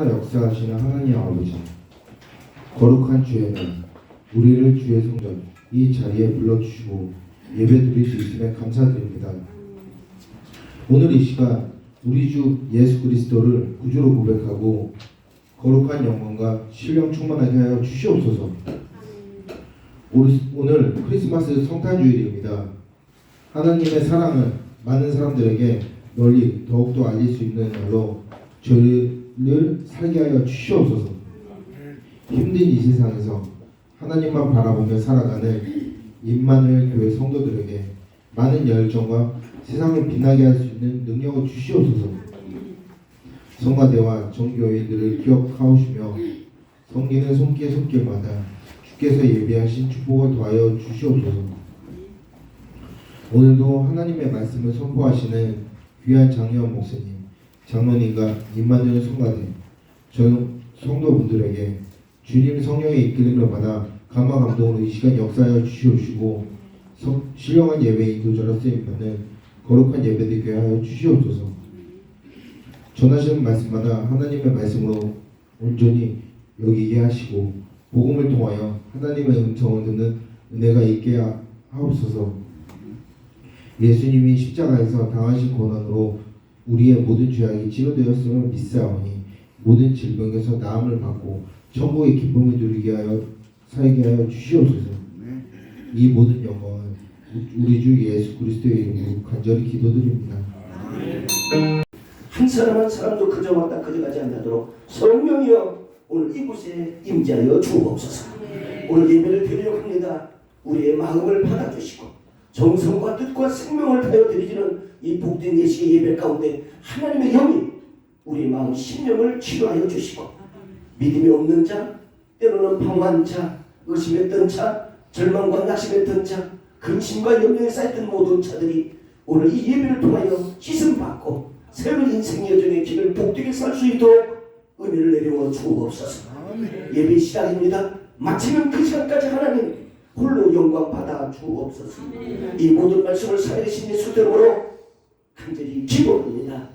역사하시는 하나님 아버지, 거룩한 주에는 우리를 주의 성전 이 자리에 불러주시고 예배드릴 수 있음에 감사드립니다. 오늘 이 시간 우리 주 예수 그리스도를 구주로 고백하고 거룩한 영광과 신령 충만하게 하여 주시옵소서. 오늘 크리스마스 성탄주일입니다. 하나님의 사랑은 많은 사람들에게 널리 더욱더 알릴 수 있는 날로 저희를 살게 하여 주시옵소서. 힘든 이 세상에서 하나님만 바라보며 살아가는 임마누엘 교회 성도들에게 많은 열정과 세상을 빛나게 할 수 있는 능력을 주시옵소서. 성가대와 정교회들을 기억하오시며 섬기는 손길마다 주께서 예비하신 축복을 더하여 주시옵소서. 오늘도 하나님의 말씀을 선포하시는 귀한 장혜원 목사님, 장로님과 임마누엘 성가대, 성도분들에게 주님 성령의 이끌림을 받아 감화 감동으로 이 시간 역사하여 주시옵시고 신령한 예배인 도저로 쓰임받는 거룩한 예배되게 하여 주시옵소서. 전하시는 말씀마다 하나님의 말씀으로 온전히 여기게 하시고 복음을 통하여 하나님의 음성을 듣는 은혜가 있게 하옵소서. 예수님이 십자가에서 당하신 고난으로 우리의 모든 죄악이 치료되었음을 믿사오니 모든 질병에서 나음을 받고 천국의 기쁨을 누리게 하여 살게 하여 주시옵소서. 이 모든 영광은 우리 주 예수 그리스도의 이름으로 간절히 기도드립니다. 한 사람 한 사람도 그저 왔다 그저 가지 않도록 성령이여 오늘 이곳에 임재하여 주옵소서. 오늘 예배를 드리려고 합니다. 우리의 마음을 받아주시고 정성과 뜻과 생명을 다하여 드리지는 이 복된 예식의 예배 가운데 하나님의 영이 우리의 마음 심령을 치료하여 주시고 믿음이 없는 자, 때로는 방황한 자, 의심했던 자, 절망과 낙심했던 자, 근심과 염려에 쌓였던 모든 자들이 오늘 이 예배를 통하여 씻음받고 새로운 인생의 여정의 길을 복되게 살 수 있도록 은혜를 내려워 주옵소서. 예배 시작입니다. 마치면 그 시간까지 하나님 홀로 영광 받아 주옵소서. 이 모든 말씀을 살아계신 예수님으로 간절히 기도합니다.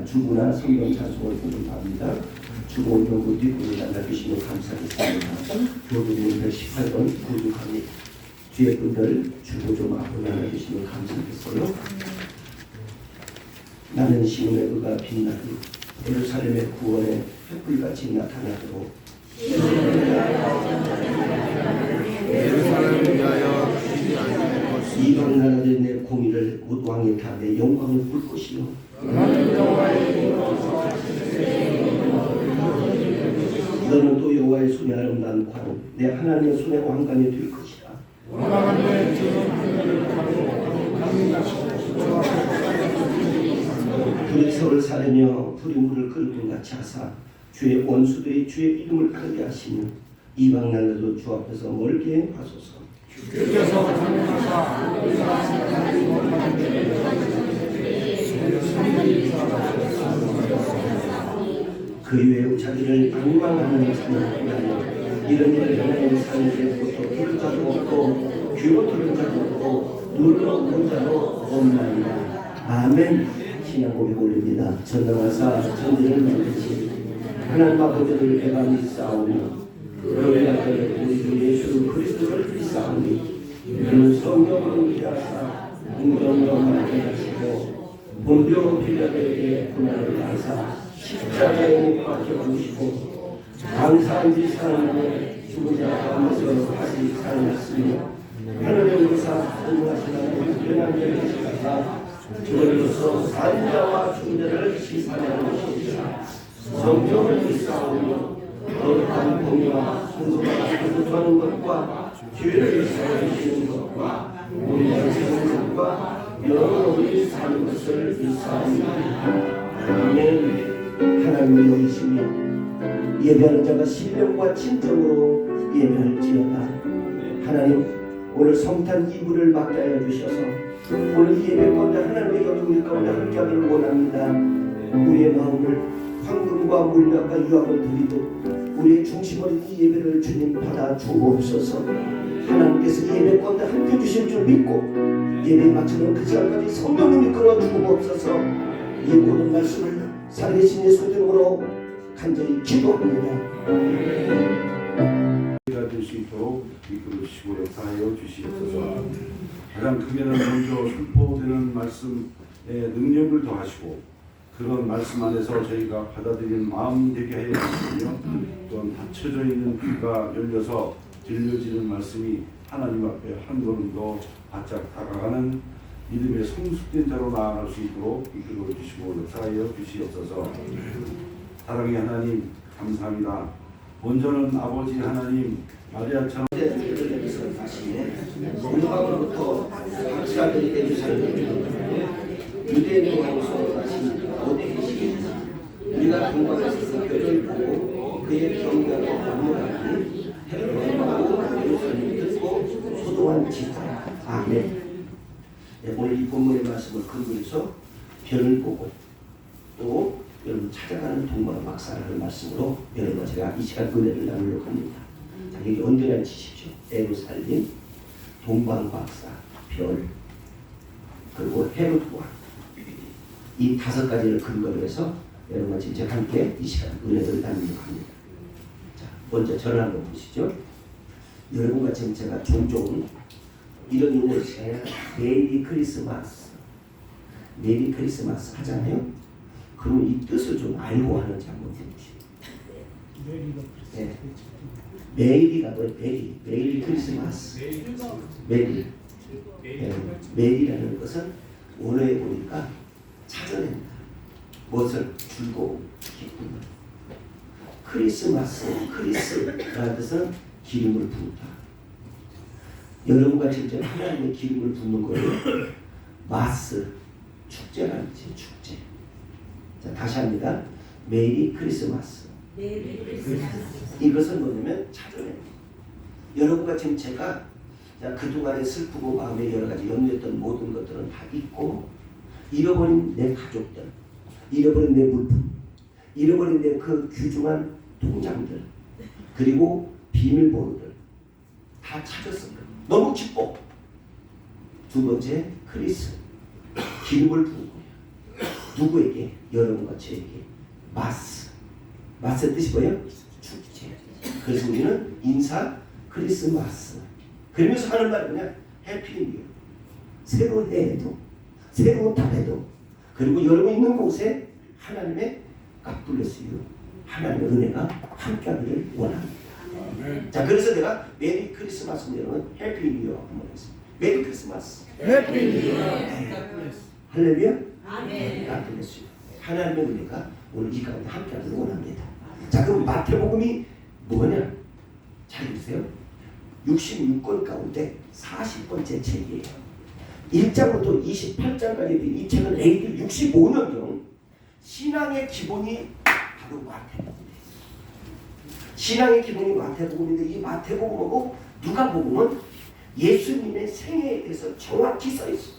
주구나 성경 찬송을 부른답니다. 주고 오늘 뒷부분에 남겨주시면 감사하겠습니다. 교주님 118번 구독합니다. 뒤에 분들 주고 좀 앞으로 나눠주시면 감사하겠어요. 나는 시온의 의가 빛나리 예루살렘의 구원의 횃불같이 나타나도록 예루살렘을 위하여 주시지 아니할 것이요 이방 나라의 내 공의를 곧 왕의 탑에 영광을 볼 것이요 너는 또 여호와의 손에 아름다운 관, 내 하나님의 손에 왕관이 될 것이다. 불이 서를 사르며 불이 물을 끓는 같이 하사 주의 원수들이 주의 이름을 가르게 하시며 이방 나라도 주 앞에서 멀게 하소서. 그 외에 자기를 악망하는 자는 위하여 이런 일을 하는 사람들의 보통 들을 자도 없고 귀로 들을 자도 없고 눈으로 본 자도 없나이다. 아멘. 신앙 고백 올립니다. 전능하사 천지를 만드신 하나님 아버지를 애감히 싸우며 그의 아들 우리 주 예수 그리스도를 믿사오니 그는 성령으로 일하사 공정으로 만들하시고 본디오 빌라도에게 고난을 하사 십자가에 못 박혀 주시고 감사한 지 사람을 죽은 자 가운데서 다시 살렸으며 하늘의 의사 전능하시는 특별한 일이시다가 저로서 산자와 중대를 심판하는 것이라. 성경을 믿사오며 거룩한 공의와 순수가 거듭하는 것과 죄를 사하시는 것과 우리가 세우는 것과 영원히 사는 것을 믿사옵니다. 아멘. 하나님의 영이시며 예배하는 자가 신령과 진정으로 예배할지어다. 하나님 오늘 성탄 이브를 맡게 하여 주셔서 오늘 예배 가운데 하나님의 영광 가운데 함께하기를 원합니다. 우리의 마음을 황금과 물약과 유황을 드리고 우리의 중심 어린 이 예배를 주님 받아 주옵소서. 하나님께서 예배 가운데 함께 주실 줄 믿고 예배 마치는 그 시간까지 성령님이 이끌어 주옵소서. 이 모든 말씀을 살아계신 예수 이름으로 간절히 기도합니다. 될 수 있도록 이끌으시고 역사하여 주시옵소서. 가장 크게는 먼저 선포되는 말씀에 능력을 더하시고 그런 말씀 안에서 저희가 받아들이는 마음이 되게 하여 주시며 또한 닫혀져 있는 귀가 열려서 들려지는 말씀이 하나님 앞에 한 걸음 더 바짝 다가가는 믿음의 성숙된 자로 나아갈 수 있도록 이끌어 주시고 역사하여 주시옵소서. 사랑의 하나님 감사합니다. 먼저는 아버지 하나님 마리아처럼 다시 공방으로부터 박사들이 해주사는 유대인의 왕으로 다시 어디 계시겠지. 우리가 공방에서 그를 보고 그의 경건을 반문하니 헤롯하고 예루살렘을 듣고 소동한 지다. 아멘. 오늘 이 본문의 말씀을 근거해서 별을 보고 또 여러분 찾아가는 동방 박사라는 말씀으로 여러분과 제가 이 시간 은혜를 나누려고 합니다. 자, 여기 언제나 치십시오. 예루살렘, 동방 박사, 별, 그리고 헤롯 왕. 이 5가지를 근거로 해서 여러분과 지금 제가 함께 이 시간 은혜를 나누려고 합니다. 자, 먼저 저를 한번 보시죠. 여러분과 지금 제가 종종 이런 용어를 시간에 메리 크리스마스, 메리 크리스마스 하잖아요. 그럼 이 뜻을 좀 알고 하는지 한번 해보시죠. 네. 메리가 뭐예요? 메리 크리스마스. 메리. 네. 메리라는 것은 원어에 보니까 찾아낸다. 무엇을? 즐거움, 기쁨. 크리스마스, 크리스라는 뜻은 기름을 부은다. 여러분과 직접 하나님의 기름을 붓는 거예요. 마스, 축제라는 뜻이에요. 축제. 자, 다시 합니다. 메리 크리스마스. 이것은 뭐냐면 찾아냅니다. 여러분과 지금 제가 그동안에 슬프고 마음에 여러 가지 염려했던 모든 것들은 다 잊고 잃어버린 내 가족들, 잃어버린 내 물품, 잃어버린 내 그 귀중한 통장들, 그리고 비밀번호들 다 찾았습니다. 너무 기뻐. 두 번째, 크리스. 기름을 부은 거예요. 누구에게? 여러분과 저에게. 마스. 마스의 뜻이 뭐예요? 축제. 그래서 우리는 인사 크리스마스. 그러면서 하는 말이 뭐냐? 해피 뉴. 새로운 해에도, 새로운 달에도, 그리고 여러분 있는 곳에 하나님의 갓블레스유, 하나님의 은혜가 함께하기를 원합니다. 자, 그래서 내가 메리 크리스마스 여러분 해피 뉴 한번 했습니다. 메리 크리스마스. 해피 뉴. 할렐루야. 아멘. 갓블레스유. 하나님의 은혜가 오늘 이 가운데 함께하기를 원합니다. 자, 그럼 마태복음이 뭐냐? 잘 보세요. 66권 가운데 40번째 책이에요. 1장부터 28장까지 이 책은 AD 65년경 신앙의 기본이 바로 마태복음이에요. 신앙의 기본이 마태복음인데 이 마태복음하고 누가복음은 예수님의 생애에 대해서 정확히 써 있어요.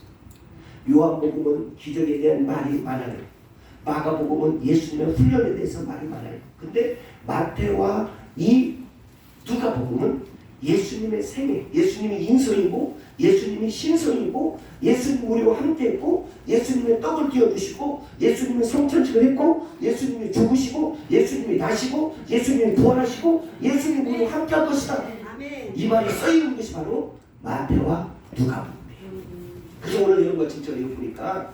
요한복음은 기적에 대한 말이 많아요. 마가복음은 예수님의 훈련에 대해서 말이 많아요. 근데 마태와 이 누가복음은 예수님의 생애, 예수님이 인성이고 예수님이 신성이고 예수님 우리와 함께했고 예수님의 떡을 띄워주시고 예수님이 성천식을 했고 예수님이 죽으시고 예수님이 나시고 예수님이 부활하시고 예수님이 우리와 함께할 것이다. 이 말이 써있는 것이 바로 마태와 누가복음이에요. 그래서 오늘 이런 거 진짜 이거 보니까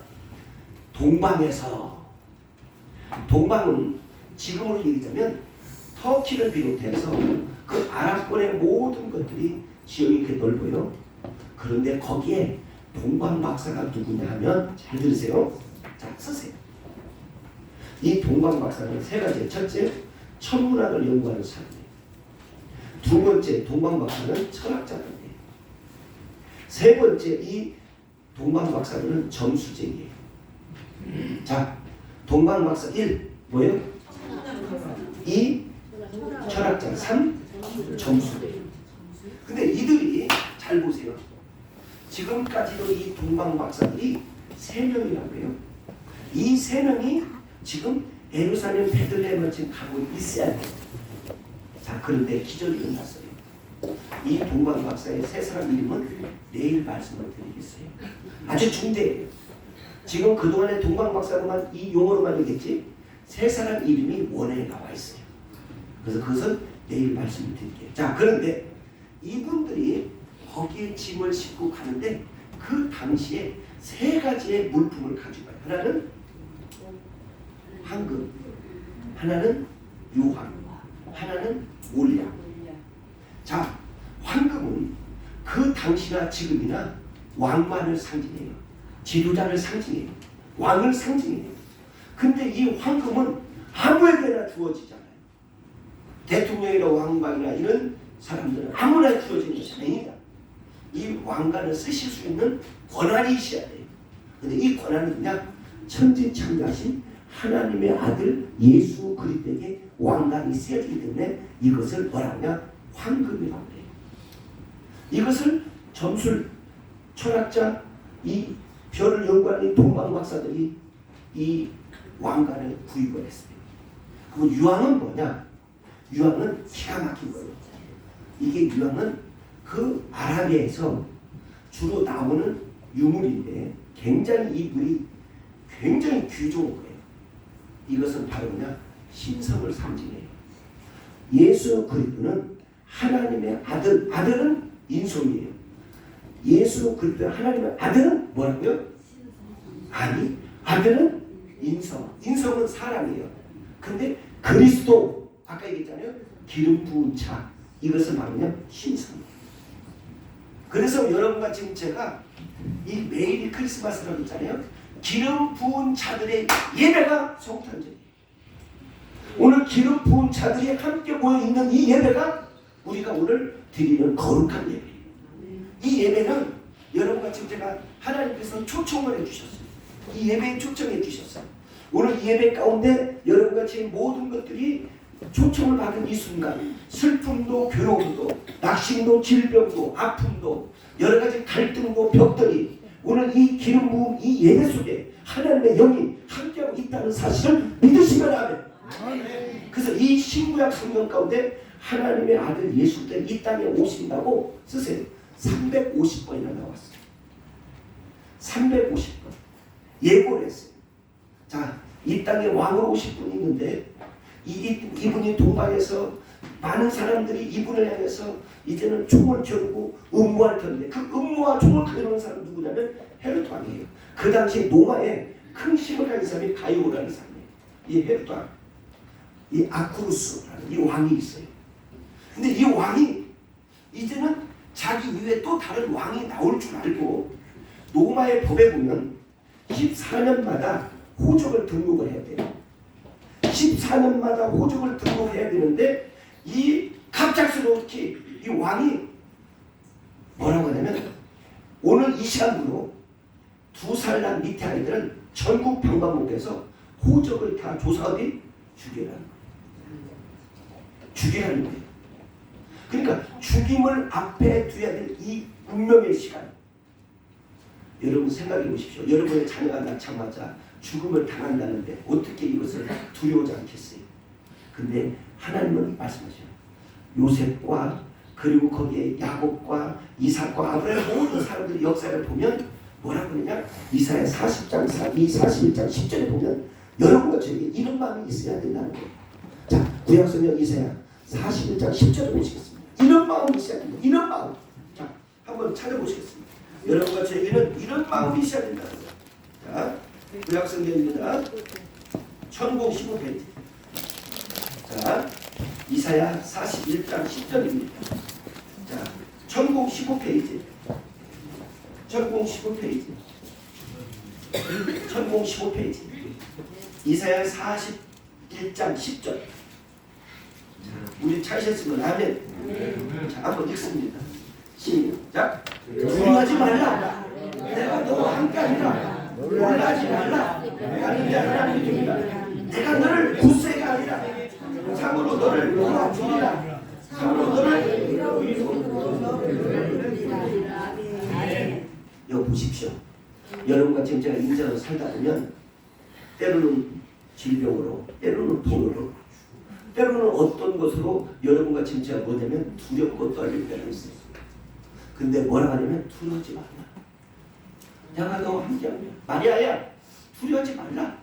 동방은 지금으로 얘기하자면 터키를 비롯해서 그 아랍권의 모든 것들이 지형이 이렇게 넓어요. 그런데 거기에 동방 박사가 누구냐 하면 잘 들으세요. 자, 쓰세요. 이 동방 박사는 세 가지. 첫째, 천문학을 연구하는 사람이에요. 두 번째, 동방 박사는 철학자인데. 세 번째, 이 동방 박사는 점수쟁이에요. 자, 동방 박사 1 뭐예요? 2 철학자, 3 점수대요. 근데 이들이 잘 보세요. 지금까지도 이 동방 박사들이 3명이라고 해요. 이 3명이 지금 예루살렘 베들레헴을 지금 가고 있어야 돼요. 자, 그런데 기적이 일어났어요. 이 동방 박사의 세 사람 이름은 내일 말씀을 드리겠어요. 아주 중대해요. 지금 그동안에 동방 박사로만 이 용어로만 얘기했지 세 사람 이름이 원에 나와 있어요. 그래서 그것은 내일 말씀을 드릴게요. 자, 그런데 이분들이 거기에 짐을 싣고 가는데 그 당시에 세 가지의 물품을 가지고 가요. 하나는 황금, 하나는 유황, 하나는 몰약. 자, 황금은 그 당시나 지금이나 왕만을 상징해요. 지도자를 상징해요. 왕을 상징해요. 근데 이 황금은 아무에게나 주어지잖아요. 대통령이나 왕방이나 이런 사람들은 아무나 주어지는 것이 아닙니다. 이 왕관을 쓰실 수 있는 권한이 있어야 돼요. 근데 이 권한은 그냥 천지창조하신 하나님의 아들 예수 그리스도에게 왕관이 쓰여지기 때문에 이것을 뭐라고 하냐? 황금이라고 해요. 이것을 점술 철학자 이 별을 연구하는 동방 박사들이 이 왕관을 구입을 했어요. 그럼 유황은 뭐냐? 유황은 기가 막힌 거예요. 이게 유황은 그 아라비아에서 주로 나오는 유물인데 굉장히 이 물이 굉장히 귀중한 거예요. 이것은 바로 그냥 신성을 상징해요. 예수 그리스도는 하나님의 아들, 아들은 인성이에요. 예수 그리스도 하나님의 아들은 뭐라고요? 아니, 아들은 인성. 인성은 사람이에요. 근데 그리스도 아까 얘기했잖아요. 기름 부은 차. 이것은 바로 그냥 신성이에요. 그래서 여러분과 지금 제가 이 매일이 크리스마스라고 했잖아요. 기름 부은 자들의 예배가 성탄절이에요. 오늘 기름 부은 자들이 함께 모여 있는 이 예배가 우리가 오늘 드리는 거룩한 예배예요. 이 예배는 여러분과 지금 제가 하나님께서 초청을 해주셨어요. 이 예배에 초청해 주셨어요. 오늘 이 예배 가운데 여러분과 지금 모든 것들이 초청을 받은 이 순간 슬픔도 괴로움도 낙심도 질병도 아픔도 여러가지 갈등도 벽들이 오늘 이 기름 부음 이 예배 속에 하나님의 영이 함께하고 있다는 사실을 믿으시면 아멘. 그래서 이 신구약 성경 가운데 하나님의 아들 예수 때 이 땅에 오신다고 쓰세요. 350번이나 나왔어요. 350번 예고를 했어요. 자, 이 땅에 왕으로 오실 분이 있는데 이분이 동방에서 많은 사람들이 이분을 향해서 이제는 총을 겨누고 음모할 텐데 그 음모와 총을 겨누는 사람은 누구냐면 헤롯 왕이에요. 그 당시 로마에 큰 힘을 가진 사람이 가이오라는 사람이에요. 이 헤롯 왕, 이 아쿠루스라는 이 왕이 있어요. 근데 이 왕이 이제는 자기 위에 또 다른 왕이 나올 줄 알고 로마의 법에 보면 14년마다 호적을 등록을 해야 돼요. 14년마다 호적을 등록해야 되는데 이 갑작스럽게 이 왕이 뭐라고 하냐면 오늘 이 시간으로 2살 난 밑에 아이들은 전국 방방곡에서 호적을 다 조사하게 죽여라. 죽이라는 거예요. 그러니까 죽임을 앞에 두어야 될 이 운명의 시간. 여러분 생각해 보십시오. 여러분의 자녀가 낳자마자 죽음을 당한다는데 어떻게 이것을 두려워하지 않겠어요? 근데 하나님은 말씀하셔요. 요셉과 그리고 거기에 야곱과 이삭과 아브라함 모든 사람들의 역사를 보면 뭐라고 그러냐? 이사야 40장 41장 10절에 보면 여러분과 저에게 이런 마음이 있어야 된다는 거예요. 자, 구약성경 이사야 41장 10절을 보시겠습니다. 이런 마음이 있어야 됩니다. 이런 마음. 자, 한번 찾아보시겠습니다. 여러분과 저에게는 이런 마음이 있어야 된다는 거예요. 자, 구약성경입니다. 천공 15페이지. 자, 이사야 41장 10절입니다. 자, 천공 15페이지. 천공 15페이지. 천공 15페이지. 이사야 41장 10절. 자, 우리 찾으셨으면 아멘. 자, 한번 읽습니다. 시작. 두려워하지 말라. 내가 너와 함께하리라. 놀라지 말라. 나는 내 하나님이 됩니다. 내가 너를 굳세가 아니라 참으로 너를 도와주리라. 참으로 너를 여기 보십시오. 여러분과 지금 제가 인생을 살다 보면 때로는 질병으로, 때로는 돈으로, 때로는 어떤 것으로 여러분과 지금 제가 뭐냐면 두렵고 떨릴 때가 있어요. 근데 뭐라고 하냐면 두려워하지 말라. 내가 너와 함께합니다. 마리아야, 두려워하지 말라.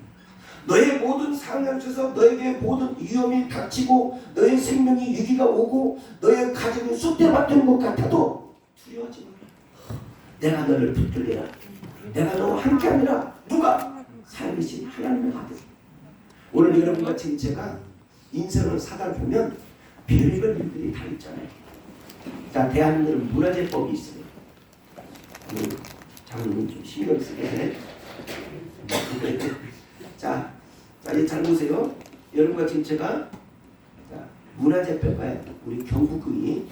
너의 모든 상황에서 너에게 모든 위험이 닥치고 너의 생명이 위기가 오고 너의 가정이 쑥대밭되는 것 같아도 두려워하지 말라. 내가 너를 붙들리라. 내가 너와 함께하리라. 누가? 살아계신 하나님의 아들. 오늘 여러분과 지금 제가 인생을 사다 보면 별별 일들이 다 있잖아요. 자, 대한민국은 문화재법이 있어요. 장로님 좀 신경 쓰게. 자, 이제 잘 보세요. 여러분과 지금 제가 문화재법에 우리 경북이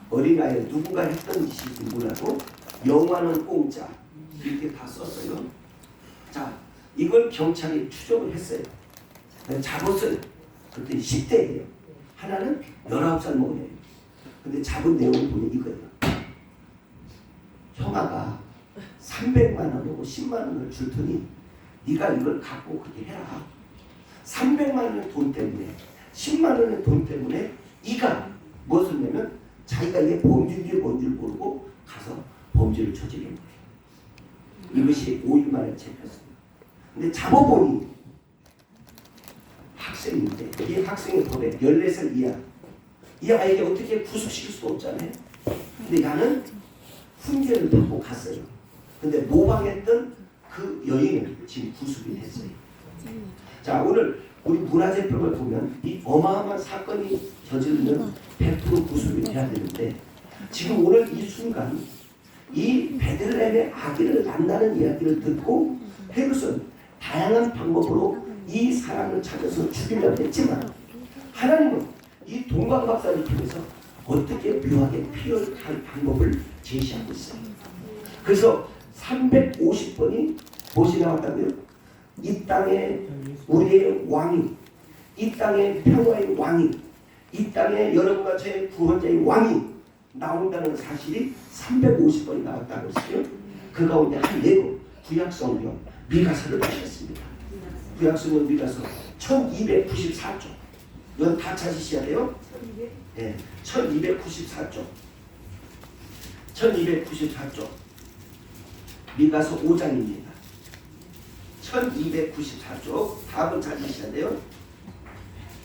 어린아이 누구가 했던 짓이 누구라고 영화는 공짜 이렇게 다 썼어요. 자, 이걸 경찰이 추적을 했어요. 잡았어요. 그때 10대예요. 하나는 19살 먹은 애예요. 근데 잡은 내용을 보면 이거예요. 형아가 300만 원하고 10만 원을 줄 테니 네가 이걸 갖고 그렇게 해라. 300만 원의 돈 때문에 10만 원의 돈 때문에 이가 무엇을 하냐면 자기가 이게 범죄인지 뭔지 모르고 가서 범죄를 저지른 거예요. 이것이 5일 만에 잡혔습니다. 근데 잡아보니 학생인데 이 학생의 고백 14살 이하 이 아이에게 어떻게 구속시킬 수도 없잖아요. 근데 나는 훈계를 받고 갔어요. 근데 모방했던 그 여인은 지금 구속이 됐어요. 자, 오늘 우리 문화재법을 보면 이 어마어마한 사건이 저지르면 100% 구속이 돼야 되는데 지금 오늘 이 순간 이 베들레헴의 아기를 낳는다는 이야기를 듣고 헤롯은 다양한 방법으로 이 사람을 찾아서 죽이려고 했지만 하나님은 이 동방박사를 통해서 어떻게 묘하게 필요할 방법을 제시하고 있어요. 그래서 350번이 무엇이 나왔다고요? 이 땅에 우리의 왕이, 이 땅에 평화의 왕이, 이 땅에 여러분과 제 구원자의 왕이 나온다는 사실이 350번이 나왔다고 했어요. 그 가운데 한 4권 구약성경 미가서를 보셨습니다. 구약성경 미가서 1294쪽. 이건 다 찾으셔야 돼요. 네, 1294쪽. 1294쪽. 미가서 5장입니다. 1294쪽. 답은 찾으셔야 돼요.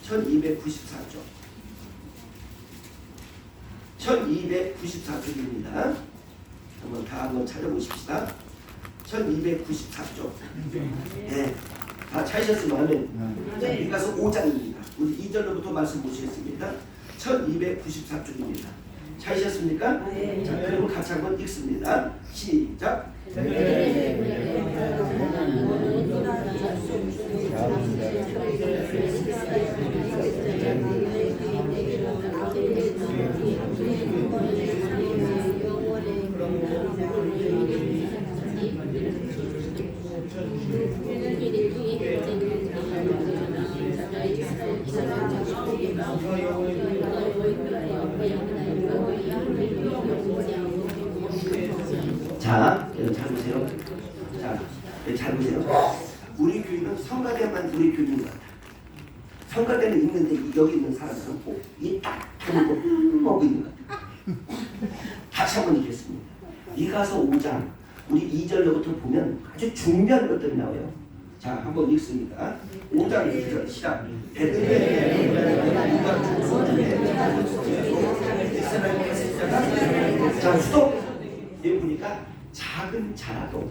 1294쪽. 1294쪽입니다. 한번 다 한번 찾아보십시다. 1294쪽. 네. 다 찾으셨으면 하면 미가서 5장입니다. 우리 2절로부터 말씀 보시겠습니다. 1294쪽입니다. 찾으셨습니까? 네. 자, 그러면 같이 한번 읽습니다. 시작. 자, 여러분 잘 보세요. 자, 여러분 잘 보세요. 우리 교회는 성가대만 우리 교회인 것 같아. 성가대는 있는데 여기 있는 사람들은 이딱 하고 먹고 있는 것 같아. 다시 한번 읽겠습니다. 이가서 5장 우리 2절로부터 보면 아주 중요한 것들이 나와요. 자, 한번 읽습니다. 5장 2절 시작. 자, 수도 여기 보니까 작은 자라도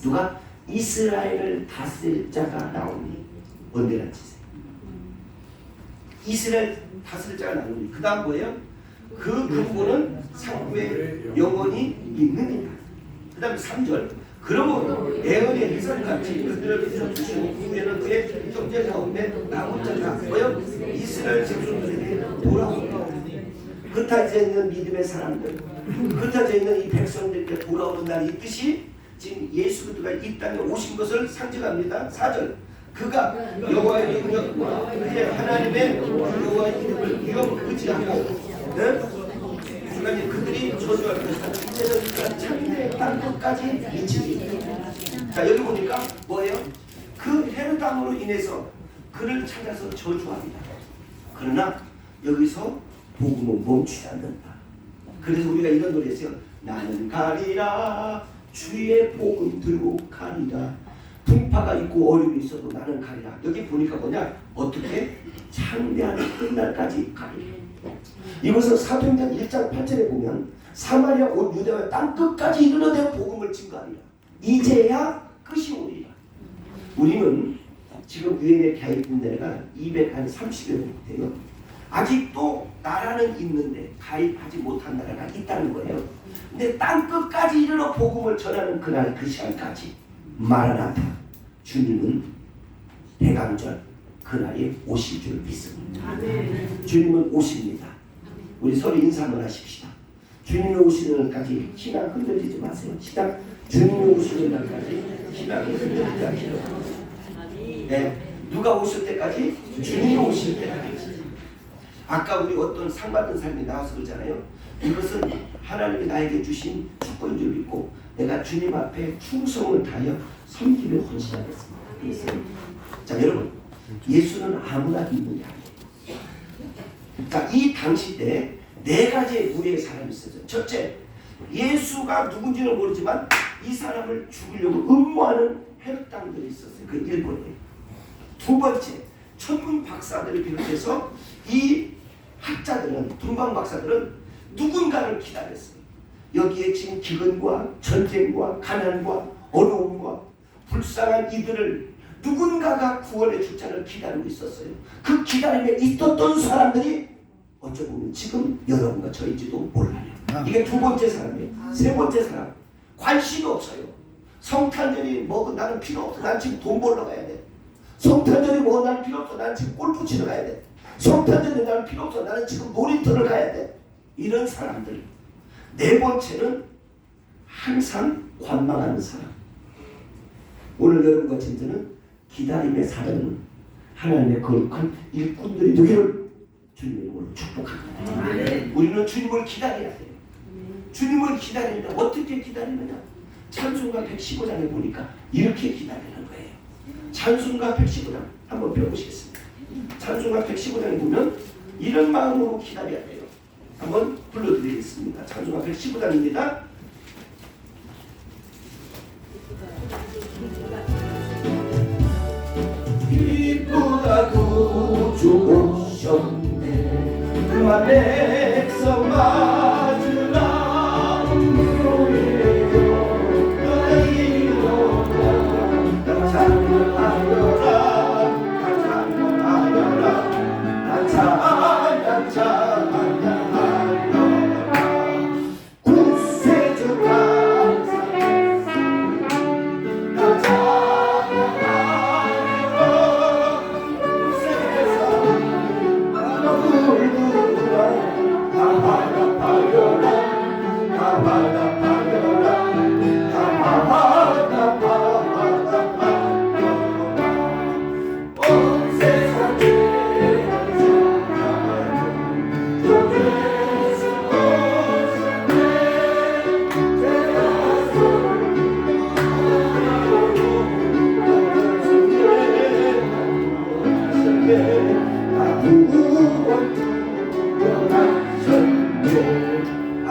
누가 이스라엘을 다스릴 자가 나오니 언제나 지세요. 이스라엘 다스릴 자가 나오니 그 다음 뭐예요? 그 근본은 상부에 영원히 있느니라. 그 다음에 3절 그러므로 애언의 해산같이 그들을 빚어주시고 후에는 그의 형제 가운데 남은 자가 뭐요? 이스라엘 백성들에게 돌아온다. 흩어져 있는 믿음의 사람들, 흩어져 있는 이 백성들에게 돌아오는 날이 있듯이 지금 예수 그리스도가 이 땅에 오신 것을 상징합니다. 4절 그가 여호와의 능력과 그의 하나님의 여호와의 이름을 위험 의지하고 중간에 그들이 저주할 것이다. 이제는 그가 창대 땅 끝까지 미치리. 자, 여기 보니까 뭐예요? 그 헤르담으로 인해서 그를 찾아서 저주합니다. 그러나 여기서 복음은 멈추지 않는다. 그래서 우리가 이런 노래 했어요. 나는 가리라 주의 복음 들고 가리라. 풍파가 있고 어려움이 있어도 나는 가리라. 여기 보니까 뭐냐? 어떻게? 창대한 끝날까지 가리라. 이것은 사도행전 1장 8절에 보면 사마리아 온 유대와 땅 끝까지 이르러내 복음을 증거하리라. 이제야 끝이 오리라. 우리는 지금 유엔에 가입된 데가 230여 명 돼요. 아직도 나라는 있는데 가입하지 못한 나라가 있다는 거예요. 근데 땅 끝까지 이르러 복음을 전하는 그날 그 시간까지 마라나타 주님은 대강절 그날이 오실 줄 믿습니다. 주님은 오십니다. 우리 서로 인사 한번 하십시다. 주님이 오시는 날까지 신앙 흔들리지 마세요. 시작. 주님이 오시는 날까지 신앙을 흔들리지 않기를. 네, 누가 오실 때까지? 주님이 오실 때까지. 아까 우리 어떤 상 받은 사람이 나와서 그러잖아요. 이것은 하나님이 나에게 주신 축복인 줄 믿고 내가 주님 앞에 충성을 다하여 섬기며 헌신하겠습니다. 그랬어요. 자, 여러분, 예수는 아무나 믿는 게 아니에요. 자, 이 당시 때 네 가지의 무리의 사람이 있었어요. 첫째, 예수가 누군지는 모르지만 이 사람을 죽이려고 음모하는 헤롯당들이 있었어요. 그 일본에. 두 번째, 천문 박사들을 비롯해서 이 학자들은, 동방 박사들은 누군가를 기다렸어요. 여기에 지금 기근과 전쟁과 가난과 어려움과 불쌍한 이들을 누군가가 구원해 줄 자를 기다리고 있었어요. 그 기다림에 있었던 사람들이 어쩌면 지금 여러분과 저인지도 몰라요. 이게 두 번째 사람이에요. 세 번째 사람, 관심이 없어요. 성탄절이 뭐 나는 필요 없어. 난 지금 돈 벌러 가야 돼. 성탄절이 뭐 나는 필요 없어. 나는 지금 골프 치러 가야 돼. 성탄절이 나는 필요 없어. 나는 지금 놀이터를 가야 돼. 이런 사람들. 네 번째는 항상 관망하는 사람. 오늘 여러분과 진짜는 기다림의 사람은 하나님의 거룩한 일꾼들이 되기를 주님의 이름으로 축복합니다. 우리는 주님을 기다려야 돼요. 주님을 기다리면 어떻게 기다리느냐? 찬송가 115장에 보니까 이렇게 기다리는 거예요. 찬송가 115장 한번 배워보시겠습니다. 찬송가 115장에 보면 이런 마음으로 기다려야 돼요. 한번 불러드리겠습니다. 찬송가 115장입니다. 기쁘다 구주 오셨네. 그만 백성 맞으라. 은혜요 너희로다. 찬양하여라. 찬양하여라. 찬양하여라. 구세주 감사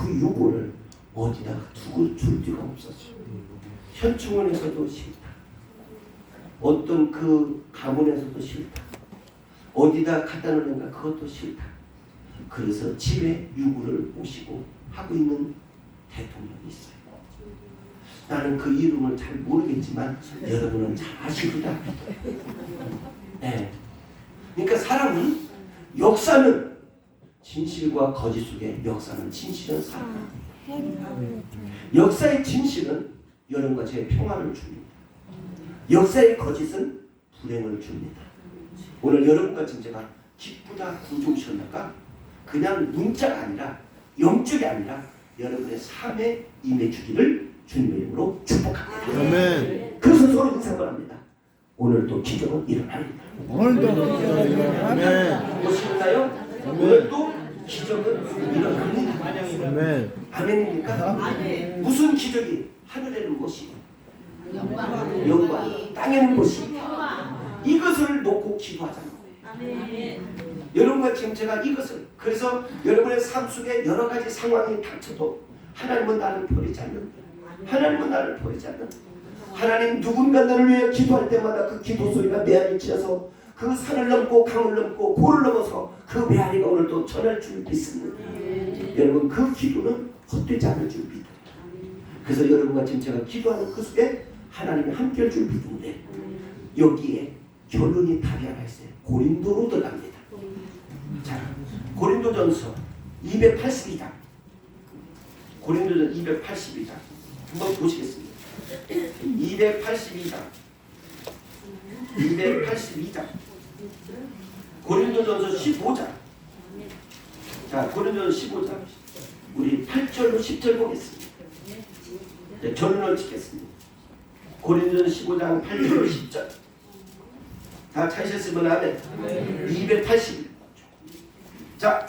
그 유골을 어디다 두고 줄 데가 없었어. 현충원에서도 싫다. 어떤 그 가문에서도 싫다. 어디다 갖다 놓는가 그것도 싫다. 그래서 집에 유골을 모시고 하고 있는 대통령이 있어요. 나는 그 이름을 잘 모르겠지만 여러분은 잘 아시리라. 네. 그러니까 사람은 역사는 진실과 거짓 속에 역사는 진실은 살아. 역사의 진실은 여러분과 제 평화를 줍니다. 역사의 거짓은 불행을 줍니다. 오늘 여러분과 지금 제가 기쁘다 구종시켰나가 그냥 문자가 아니라 영적이 아니라 여러분의 삶에 임해주기를 주님의 이름으로 축복합니다. 아멘. 그래서 서로 인사를 합니다. 오늘도 기적은 일어납니다. 오늘도 아멘. 보시나요? 오늘도 기적은 일어납니다. 아멘. 아멘입니까? 무슨 기적이? 하늘에는 무엇이? 영광. 땅에는 무엇이? 이것을 놓고 기도하자는 거예요. 여러분과 지금 제가 이것을 그래서 여러분의 삶 속에 여러 가지 상황이 닥쳐도 하나님은 나를 버리지 않는다. 하나님은 나를 버리지 않는다. 하나님 누군가 너를 위해 기도할 때마다 그 기도 소리가 메아리 치어서 그 산을 넘고 강을 넘고 고를 넘어서 그 메아리가 오늘도 전할 줄 믿습니다. 여러분 그 기도는 헛되지 않을 줄 믿어요. 그래서 여러분과 지금 제가 기도하는 그 속에 하나님이 함께할 줄 믿는데 여기에 결론이 답이 하나 있어요. 고린도로 들어갑니다. 자, 고린도전서 282장 고린도전 282장 한번 보시겠습니다. 282장 고린도전서 15장 자 고린도전서 15장 우리 8절로 10절 보겠습니다. 네, 결론을 짓겠습니다. 고린도전서 15장 8절로 10절 다 찾으셨으면 아멘. 282 자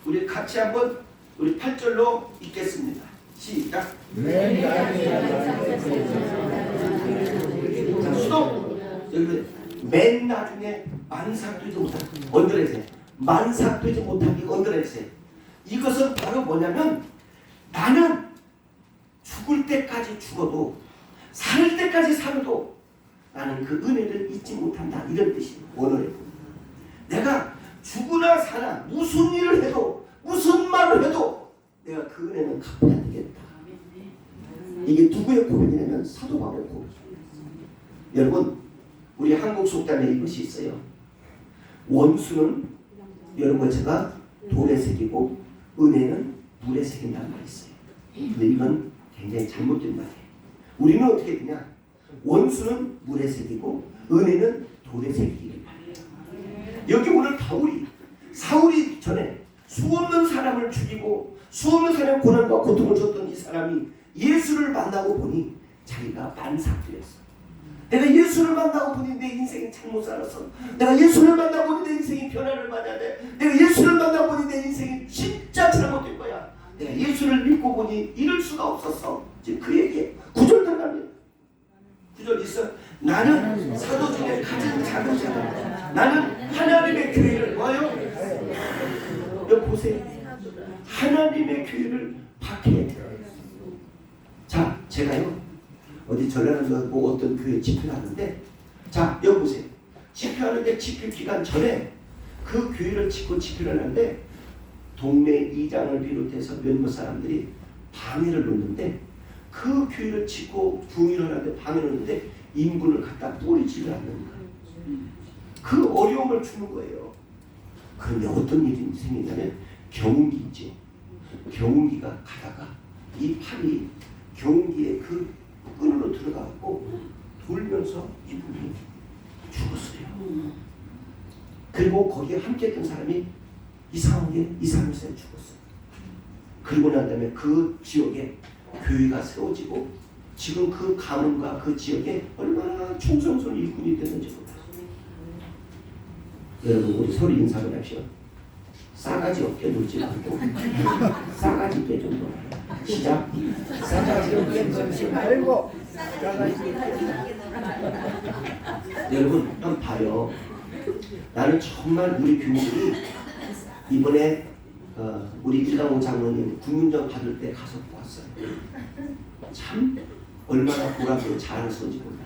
우리 같이 한번 우리 8절로 읽겠습니다. 시작. 자, 수동 여기 맨 나중에 만삭되지 못하기 언더레세 만삭되지 못하기 언더레세 이것은 바로 뭐냐면 나는 죽을 때까지 죽어도 살 때까지 살아도 나는 그 은혜를 잊지 못한다 이런 뜻입니다. 원어에 내가 죽으나 사나 무슨 일을 해도 무슨 말을 해도 내가 그 은혜는 갚아야 되겠다. 이게 누구의 고백이냐면 사도 바울의 고백입니다. 여러분 우리 한국 속담에 이것이 있어요. 원수는 여러분 제가 돌에 새기고 은혜는 물에 새긴다는 말이 있어요. 근데 이건 굉장히 잘못된 말이에요. 우리는 어떻게 되냐? 원수는 물에 새기고 은혜는 돌에 새기기를 바래요. 여기 오늘 사울이 전에 수없는 사람을 죽이고 수없는 사람의 고난과 고통을 줬던 이 사람이 예수를 만나고 보니 자기가 만삭되었어. 내가 예수를 만나고 보니 내 인생이 잘못 살았어. 내가 예수를 만나고 보니 내 인생이 변화를 받아야 돼. 내가 예수를 만나고 보니 내 인생이 진짜 잘못된 거야. 내가 예수를 믿고 보니 이럴 수가 없었어. 지금 그에게 구절 들어갑니다. 구절 있어. 나는 사도 중에 가장 작은 자다. 나는 하나님의 교회를 뭐요? 여기 보세요. 하나님의 교회를 박해야 돼요. 자, 제가요 어디 전라남도 뭐 어떤 교회 집회를 하는데 자, 여기 보세요. 집회하는데 집회 기간 전에 그 교회를 짓고 집회를 하는데 동네 이장을 비롯해서 몇몇 사람들이 방해를 놓는데 그 교회를 짓고 부흥을 하는데 방해를 놓는데 인분을 갖다 뿌리지를 않는 거예요. 그 어려움을 주는 거예요. 그런데 어떤 일이 생기냐면 경운기 있죠. 경운기가 가다가 이 팔이 경운기에 그 끈으로 들어가고 돌면서 이분이 죽었어요. 그리고 거기에 함께 했던 사람이 이상하게 2~3일 사이에 죽었어요. 그리고 난 다음에 그 지역에 교회가 세워지고 지금 그 가문과 그 지역에 얼마나 충성스러운 일꾼이 되는지 몰라요. 여러분 우리 서로 인사를 합시다. 싸가지 없게 놀지 말고 싸가지 있게 좀 놀아요. 시작. 싸가지 없게 놀지 말고 여러분 한번 봐요. 나는 정말 우리 교우들이 이번에 우리 이강호 장로님 국민정 받을 때 가서 보았어요. 참 얼마나 보람으로 자랑스러운지 몰라요.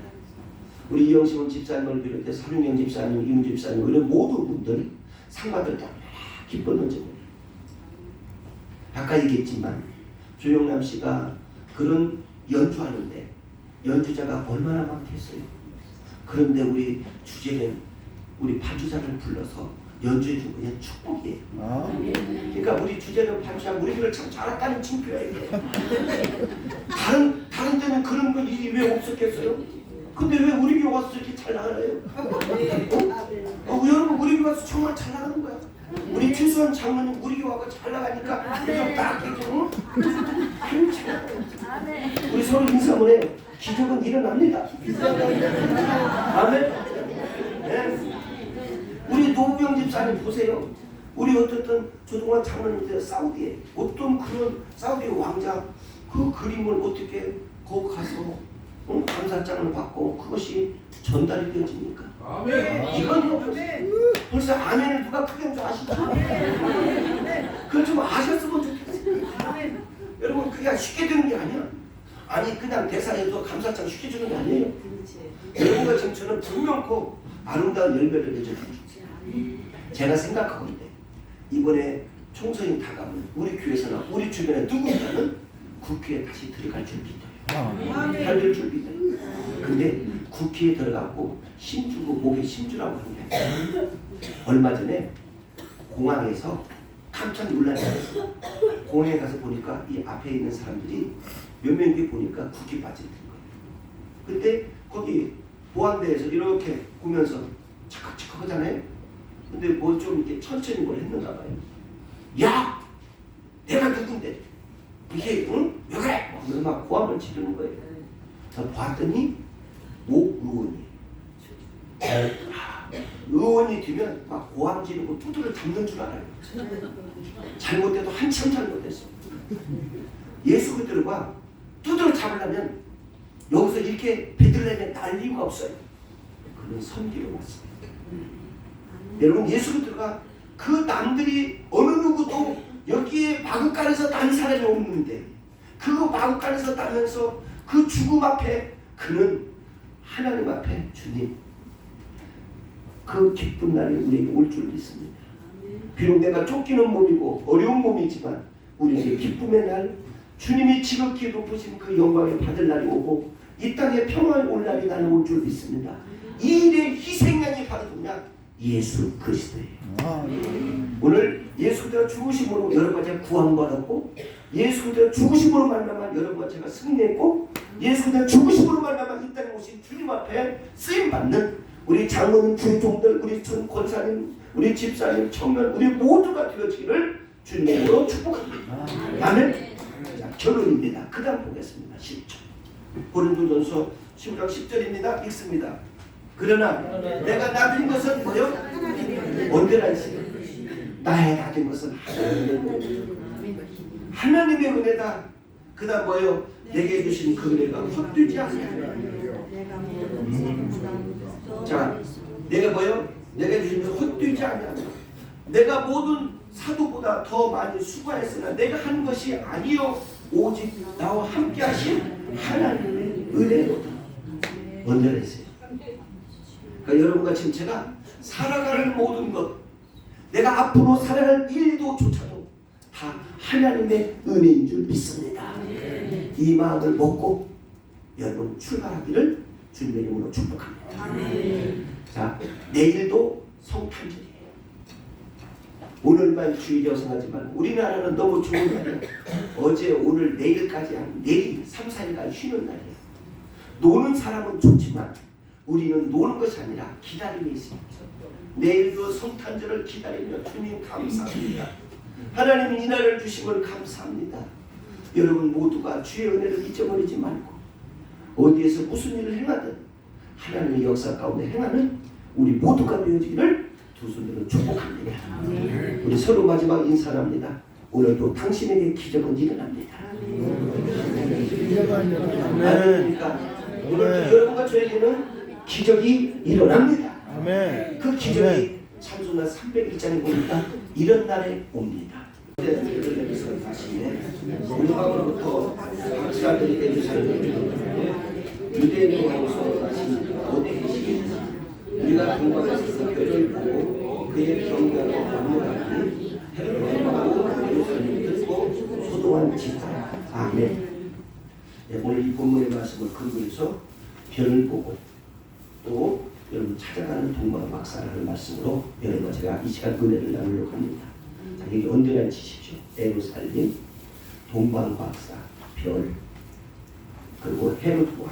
우리 이영심은 집사님을 비롯해 사륜영 집사님, 이문 집사님 이런 모든 분들이 상 받을 때 얼마나 기뻤는지 몰라요. 아까 얘기했지만 조영남 씨가 그런 연주하는데 연주자가 얼마나 많겠어요. 그런데 우리 주제는 우리 반주자를 불러서 연주해 준 그냥 축복이에요. 그러니까 우리 주제는 반주자 우리를 참 잘했다는 칭표야 이게. 다른 데는 그런 거 일이 왜 없었겠어요? 근데 왜 우리 교회 와서 이렇게 잘 나가나요? 여러분 우리 교회 와서 정말 잘 나가는 거야. 우리 최수원 장로님 우리 교회 와서 잘 나가니까 요즘 딱 이렇게 우리 서로 인사를 해. 기적은 일어납니다. 아멘. 네. 우리 노부영 집사님 보세요. 우리 어떻든 조동환 장로님들 사우디에 어떤 그런 사우디 왕자 그 그림을 어떻게 거기 가서 감사장을 받고 그것이 전달이 되어집니까? 아멘. 이건 벌써 아멘을 누가 크게 좀 아시다. 그걸 좀 아셨으면 좋겠어요. 여러분 그게 쉽게 되는 게 아니야. 아니 그냥 대사에도 감사장 쉽게 주는 게 아니에요. 여러분과 지금 저는 분명코 아름다운 열매를 맺어주죠. 제가 생각하건데 이번에 총선이 다가오면 우리 교회에서나 우리 주변에 누군가는 국회에 다시 들어갈 준비돼요. 달릴 준비돼요. 근데 국회에 들어가고 힘주고 목에 힘주라고 하는 게 아니라 얼마 전에 공항에서 깜짝 놀랐어요. 공항에 가서 보니까 이 앞에 있는 사람들이 몇 명이 보니까 국회 빠진 거예요. 근데 거기 보안대에서 이렇게 보면서 착각착각 하잖아요. 근데 뭐 좀 이렇게 천천히 뭘 했는가 봐요. 야! 내가 누군데? 이게 응? 왜 그래? 그래서 막 고함을 지르는 거예요. 저 봤더니 모 의원이에요. 의원이 되면 막 고함 지르고 두드를 잡는 줄 알아요. 잘못돼도 한참 잘못했어. 예수 그들과 두드를 잡으려면 여기서 이렇게 베들레헴에 날 이유가 없어요. 그는 섬기러 왔어요. 여러분 예수 그들과 그 남들이 어느 누구도 여기에 마구간에서 난 사람이 없는데 그 마구간에서 나면서 그 죽음 앞에 그는 하나님 앞에 주님 그 기쁜 날이 우리에게 올 줄 믿습니다. 비록 내가 쫓기는 몸이고 어려운 몸이지만 우리에게 기쁨의 날 주님이 지극히 높으신 그 영광을 받을 날이 오고 이 땅에 평화의 올 날이 나는 올 줄 믿습니다. 이 일의 희생양이 바로 누구냐? 예수 그리스도예요. 오늘 예수 그리스도 죽으심으로 여러분 제가 구원받았고 예수 그리스도 죽으심으로 말미암아 여러분과 제가 승리했고 예수 그리스도 죽으심으로 말미암아 이 땅에 오신 주님 앞에 쓰임받는 우리 장로님, 주종들, 우리 전 권사님, 우리 집사님, 청년 우리 모두가 되어지기를 주님으로 축복합니다. 아멘. 자, 결론입니다. 그 다음 보겠습니다. 10절 고린도전서 15장 10절입니다. 읽습니다. 그러나 내가 낳은 것은 뭐요? 언제나 있어요. 나의 낳은 것은 하나님의 은혜다. 그 다음 뭐요? 내게 주신 그 은혜가 헛되지 않습니다. 자, 내가 뭐요? 내게 주신 그 헛되지 않냐. 내가 모든 사도보다 더 많이 수고했으나 내가 한 것이 아니요 오직 나와 함께 하신 하나님의 은혜로다. 언제나 있어요. 그러니까 여러분과 지금 제가 살아가는 모든 것 내가 앞으로 살아갈 일도 조차도 다 하나님의 은혜인 줄 믿습니다. 이 마음을 먹고 여러분 출발하기를 주님의 이름으로 축복합니다. 자, 내일도 성탄절이에요. 오늘만 주일이라고 생각하지만 우리나라는 너무 좋은 날이에요. 어제 오늘 내일까지 한 내일 3, 4일간 쉬는 날이에요. 노는 사람은 좋지만 우리는 노는 것이 아니라 기다림이 있습니다. 내일도 성탄절을 기다리며 주님 감사합니다. 하나님 이 날을 주심을 감사합니다. 여러분 모두가 주의 은혜를 잊어버리지 말고 어디에서 무슨 일을 행하든 하나님의 역사 가운데 행하는 우리 모두가 되어지기를 두 손으로 축복합니다. 우리 서로 마지막 인사합니다. 오늘도 당신에게 기적은 일어납니다. 아멘입니까? 오늘도 여러분과 저에게는 기적이 일어납니다. 아멘. 그 기적이 찬송가 301장에 보니까 이런 날에 옵니다. 베들레헴에서 다시 동방으로부터 박사들이 예루살렘에 들어오는데 유대인으로서 다시 어디 계시겠느냐. 우리가 동방에서 별을 보고 그의 경계로 막론하니 헤롯하고 예루살렘을 듣고 소동한 지다. 아멘. 네, 오늘 이 본문의 말씀을 근거해서 별을 보고 또 여러분 찾아가는 동방박사라는 말씀으로 여러분과 제가 이 시간 은혜를 나누려고 합니다. 자, 여기 언제나 치십시오. 예루살렘, 동방박사, 별, 그리고 헤롯 왕.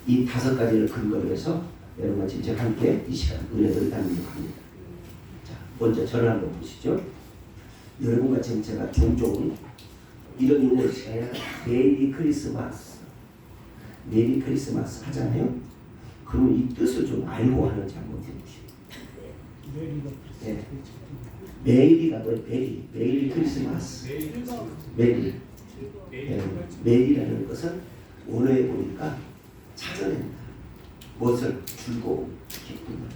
이 5가지를 근거로 해서 여러분과 지금 함께 이 시간 은혜를 나누려고 합니다. 자, 먼저 저를 한번 보시죠. 여러분과 지금 제가 종종 이런 용어 시간에 메리 크리스마스, 메리 크리스마스 하잖아요. 그러면 이 뜻을 좀 알고 하는지 한번 해보시죠. 네. 메리가 뭐예요? 메리 크리스마스. 메리. 네. 메리라는 것은 원어에 보니까 찾아낸다. 무엇을? 즐거움, 기쁨을.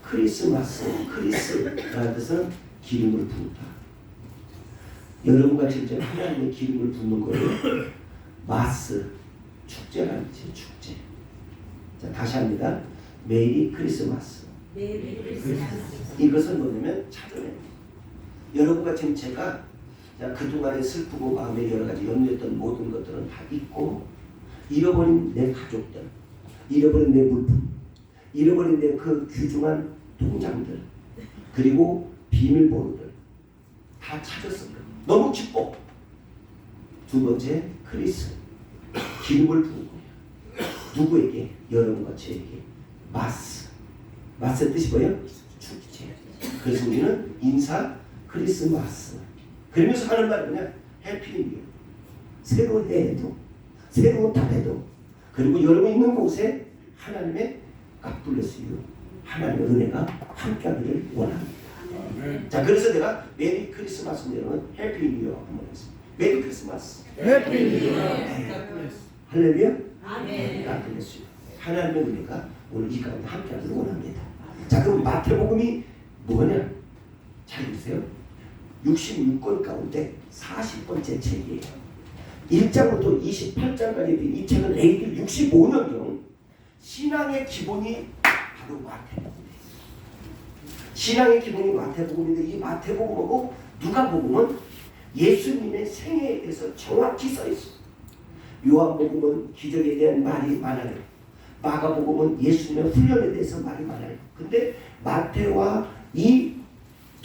크리스마스, 크리스라는 뜻은 기름을 부은다. 여러분과 진짜 하나님의 기름을 붓는 거예요. 마스, 축제라는 뜻이에요. 축제. 자, 다시 합니다. 메리 크리스마스. 이것은 뭐냐면 찾아냅니다. 여러분과 지금 제가 그동안에 슬프고 마음에 여러 가지 염려했던 모든 것들은 다 잊고 잃어버린 내 가족들, 잃어버린 내 물품, 잃어버린 내 그 귀중한 통장들, 그리고 비밀번호들 다 찾았습니다. 너무 기뻐. 두 번째, 크리스. 기름을 부은 거예요. 누구에게? 여러분과 저에게. 마스. 마스의 뜻이 뭐예요? 축제. 그래서 우리는 인사 크리스마스. 그러면서 하는 말이 뭐냐? 해피 뉴. 새로운 해에도, 새로운 달에도, 그리고 여러분 있는 곳에 하나님의 갓블레스유, 하나님의 은혜가 함께하기를 원합니다. 자, 그래서 내가 메리 크리스마스 여러분 해피 뉴 이어 한번 했습니다. 메리 크리스마스. 해피 뉴 할렐루야. 아멘. 갓블레스유. 하나님의 은혜가 오늘 이 가운데 함께하기를 원합니다. 자, 그럼 마태복음이 뭐냐? 잘 보세요. 66권 가운데 40번째 책이에요. 1장부터 28장까지 된 이 책은 AD 65년경 신앙의 기본이 바로 마태복음이에요. 신앙의 기본이 마태복음인데 이 마태복음하고 누가복음은 예수님의 생애에 대해서 정확히 써 있어요. 요한복음은 기적에 대한 말이 많아요. 마가복음은 예수님의 훈련에 대해서 말이 많아요. 근데 마태와 이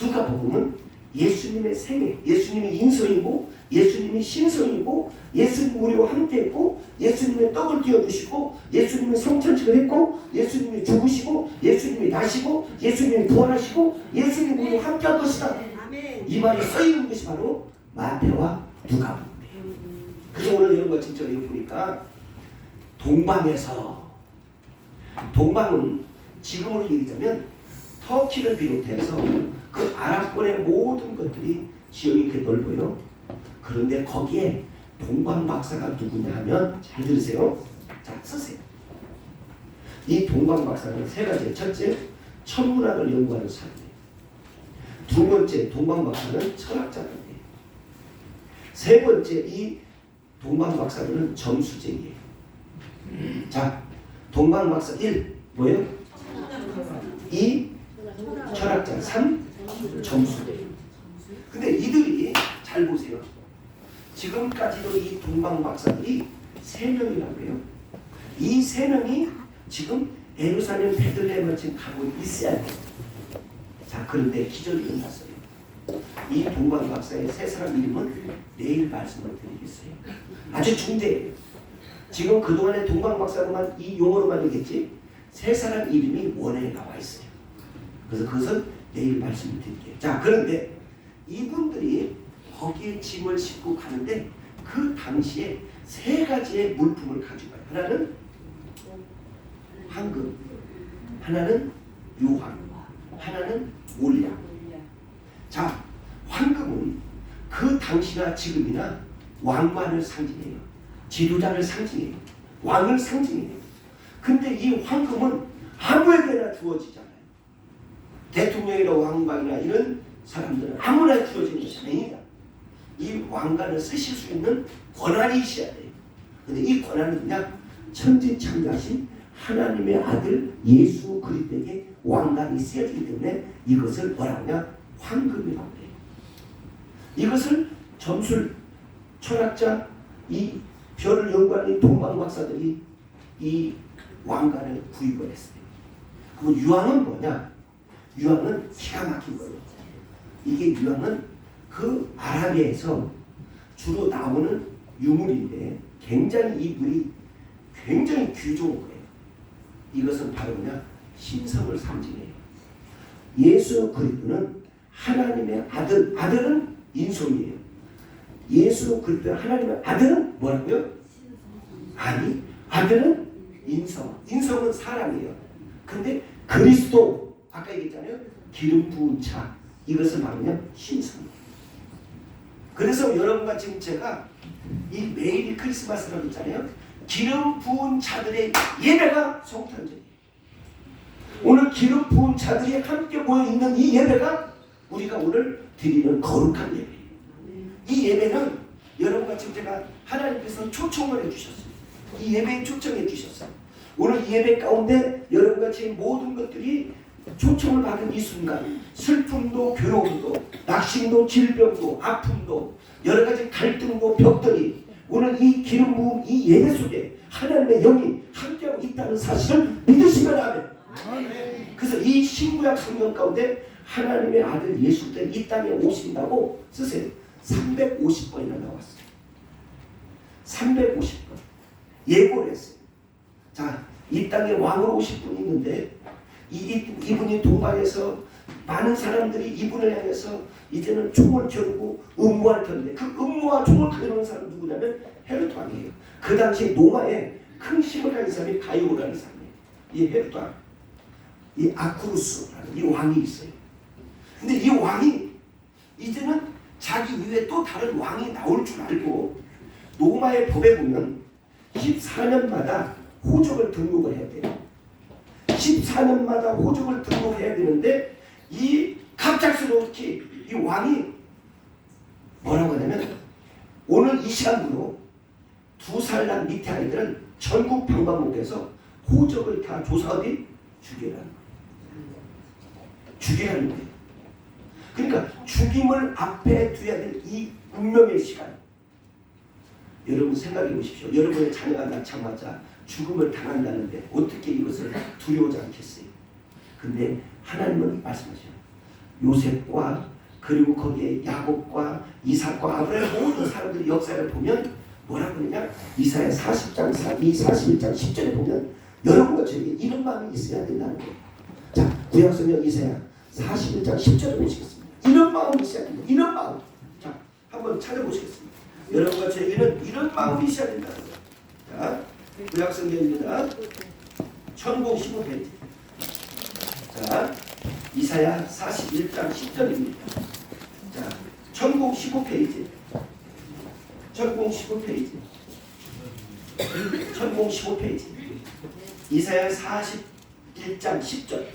누가복음은 예수님의 생애, 예수님의 인성이고 예수님이 신성이고 예수님 우리와 함께했고 예수님의 떡을 띄워주시고 예수님이 성천식을 했고 예수님이 죽으시고 예수님이 나시고 예수님이 부활하시고 예수님이 우리와 함께할 것이다. 이 말이 써있는 것이 바로 마태와 누가복음이에요. 그래서 오늘 이런 거 진짜 여기 보니까 동방은 지금으로 얘기하자면 터키를 비롯해서 그 아랍권의 모든 것들이 지형이 이렇게 넓어요. 그런데 거기에 동방박사가 누구냐 하면 잘 들으세요. 자, 쓰세요. 이 동방박사는 3가지. 첫째, 천문학을 연구하는 사람이에요. 두 번째, 동방박사는 철학자인데. 세 번째, 이 동방박사들은 점수쟁이에요. 자, 동방박사 1 뭐예요? 2 철학자, 3 점수쟁이. 근데 이들이 잘 보세요. 지금까지도 이 동방박사들이 3명이라고 해요. 이 3명이 지금 예루살렘 베들레헴을 지금 가고 있어야 돼요. 자, 그런데 기적이 일어났어요. 이 동방박사의 3사람 이름은 내일 말씀을 드리겠어요. 아주 중대해요. 지금 그동안에 동방박사로만 이 용어로만 얘기했지 3사람 이름이 원에 나와 있어요. 그래서 그것은 내일 말씀을 드릴게요. 자, 그런데 이분들이 거기에 짐을 싣고 가는데 그 당시에 3가지의 물품을 가져가요. 하나는 황금, 하나는 유황, 하나는 올량. 자, 황금은 그 당시나 지금이나 왕관을 상징해요. 지도자를 상징해요. 왕을 상징해요. 근데 이 황금은 아무에게나 주어지잖아요. 대통령이나 왕방이나 이런 사람들은 아무나 주어지는 것이 아닙니다. 이 왕관을 쓰실 수 있는 권한이 있어야 돼요. 근데 이 권한은 그냥 천지창조하신 하나님의 아들 예수 그리스도에게 왕관이 쓰여지기 때문에 이것을 뭐라고 하냐? 황금이라고 해요. 이것을 점술 철학자 이 별을 연구하는 동방 박사들이 이 왕관을 구입을 했어요. 그럼 유황은 뭐냐? 유황은 기가 막힌 거예요. 이게 유황은 그 아라비아에서 주로 나오는 유물인데 굉장히 이 물이 굉장히 귀중한 거예요. 이것은 바로 그냥 신성을 상징해요. 예수 그리스도는 하나님의 아들, 아들은 인성이에요. 예수 그리스도 하나님의 아들은 뭐라고요? 아니, 아들은 인성. 인성은 사람이에요. 근데 그리스도 아까 얘기했잖아요. 기름 부은 차. 이것을 말하면 신성이에요. 그래서 여러분과 지금 제가 이 매일 크리스마스라고 했잖아요. 기름 부은 자들의 예배가 성탄절이에요. 오늘 기름 부은 자들이 함께 모여 있는 이 예배가 우리가 오늘 드리는 거룩한 예배예요. 이 예배는 여러분과 지금 제가 하나님께서 초청을 해주셨어요. 이 예배에 초청해 주셨어요. 오늘 이 예배 가운데 여러분과 지금 모든 것들이 초청을 받은 이 순간 슬픔도 괴로움도 낙심도 질병도 아픔도 여러 가지 갈등도 벽들이 오늘 이 기름 부음 이 예배 속에 하나님의 영이 함께하고 있다는 사실을 믿으시면 아멘. 그래서 이 신구약 성경 가운데 하나님의 아들 예수 때 이 땅에 오신다고 쓰세요. 350번이나 나왔어요. 350번 예고를 했어요. 자, 이 땅에 왕으로 오실 분이 있는데 이분이 동방에서 많은 사람들이 이분을 향해서 이제는 총을 겨루고 음모할 텐데 그 음모와 총을 겨루는 사람은 누구냐면 헤롯 왕이에요. 그 당시에 로마에 큰 힘을 가진 사람이 가이오라는 사람이에요. 이 헤롯 왕, 이 아쿠루스라는 이 왕이 있어요. 근데 이 왕이 이제는 자기 위에 또 다른 왕이 나올 줄 알고 로마의 법에 보면 14년마다 호적을 등록을 해야 돼요. 14년마다 호적을 등록해야 되는데 이 갑작스럽게 이 왕이 뭐라고 하냐면 오늘 이 시간으로 2살 난 밑에 아이들은 전국 방방곡에서 호적을 다 조사 어디 죽이라는 거예요. 죽이라는 거예요. 그러니까 죽임을 앞에 두어야 될 이 운명의 시간. 여러분 생각해 보십시오. 여러분의 자녀가 낳자마자 죽음을 당한다는데 어떻게 이것을 두려워하지 않겠어요? 근데 하나님은 말씀하셔요. 요셉과 그리고 거기에 야곱과 이삭과 아브라함 모든 사람들의 역사를 보면 뭐라고 그러냐? 이사야 40장 41장 10절에 보면 여러분과 저에게 이런 마음이 있어야 된다는 거예요. 자, 구약성경 이사야 41장 10절을 보시겠습니다. 이런 마음이 있어야 됩니다. 이런 마음. 자, 한번 찾아보시겠습니다. 여러분과 저에게는 이런 마음이 있어야 된다는 거예요. 자, 구약성경입니다. 천공 15페이지. 자, 이사야 41장 10절입니다. 자, 천공 15페이지. 천공 15페이지. 천공 15페이지. 이사야 41장 10절.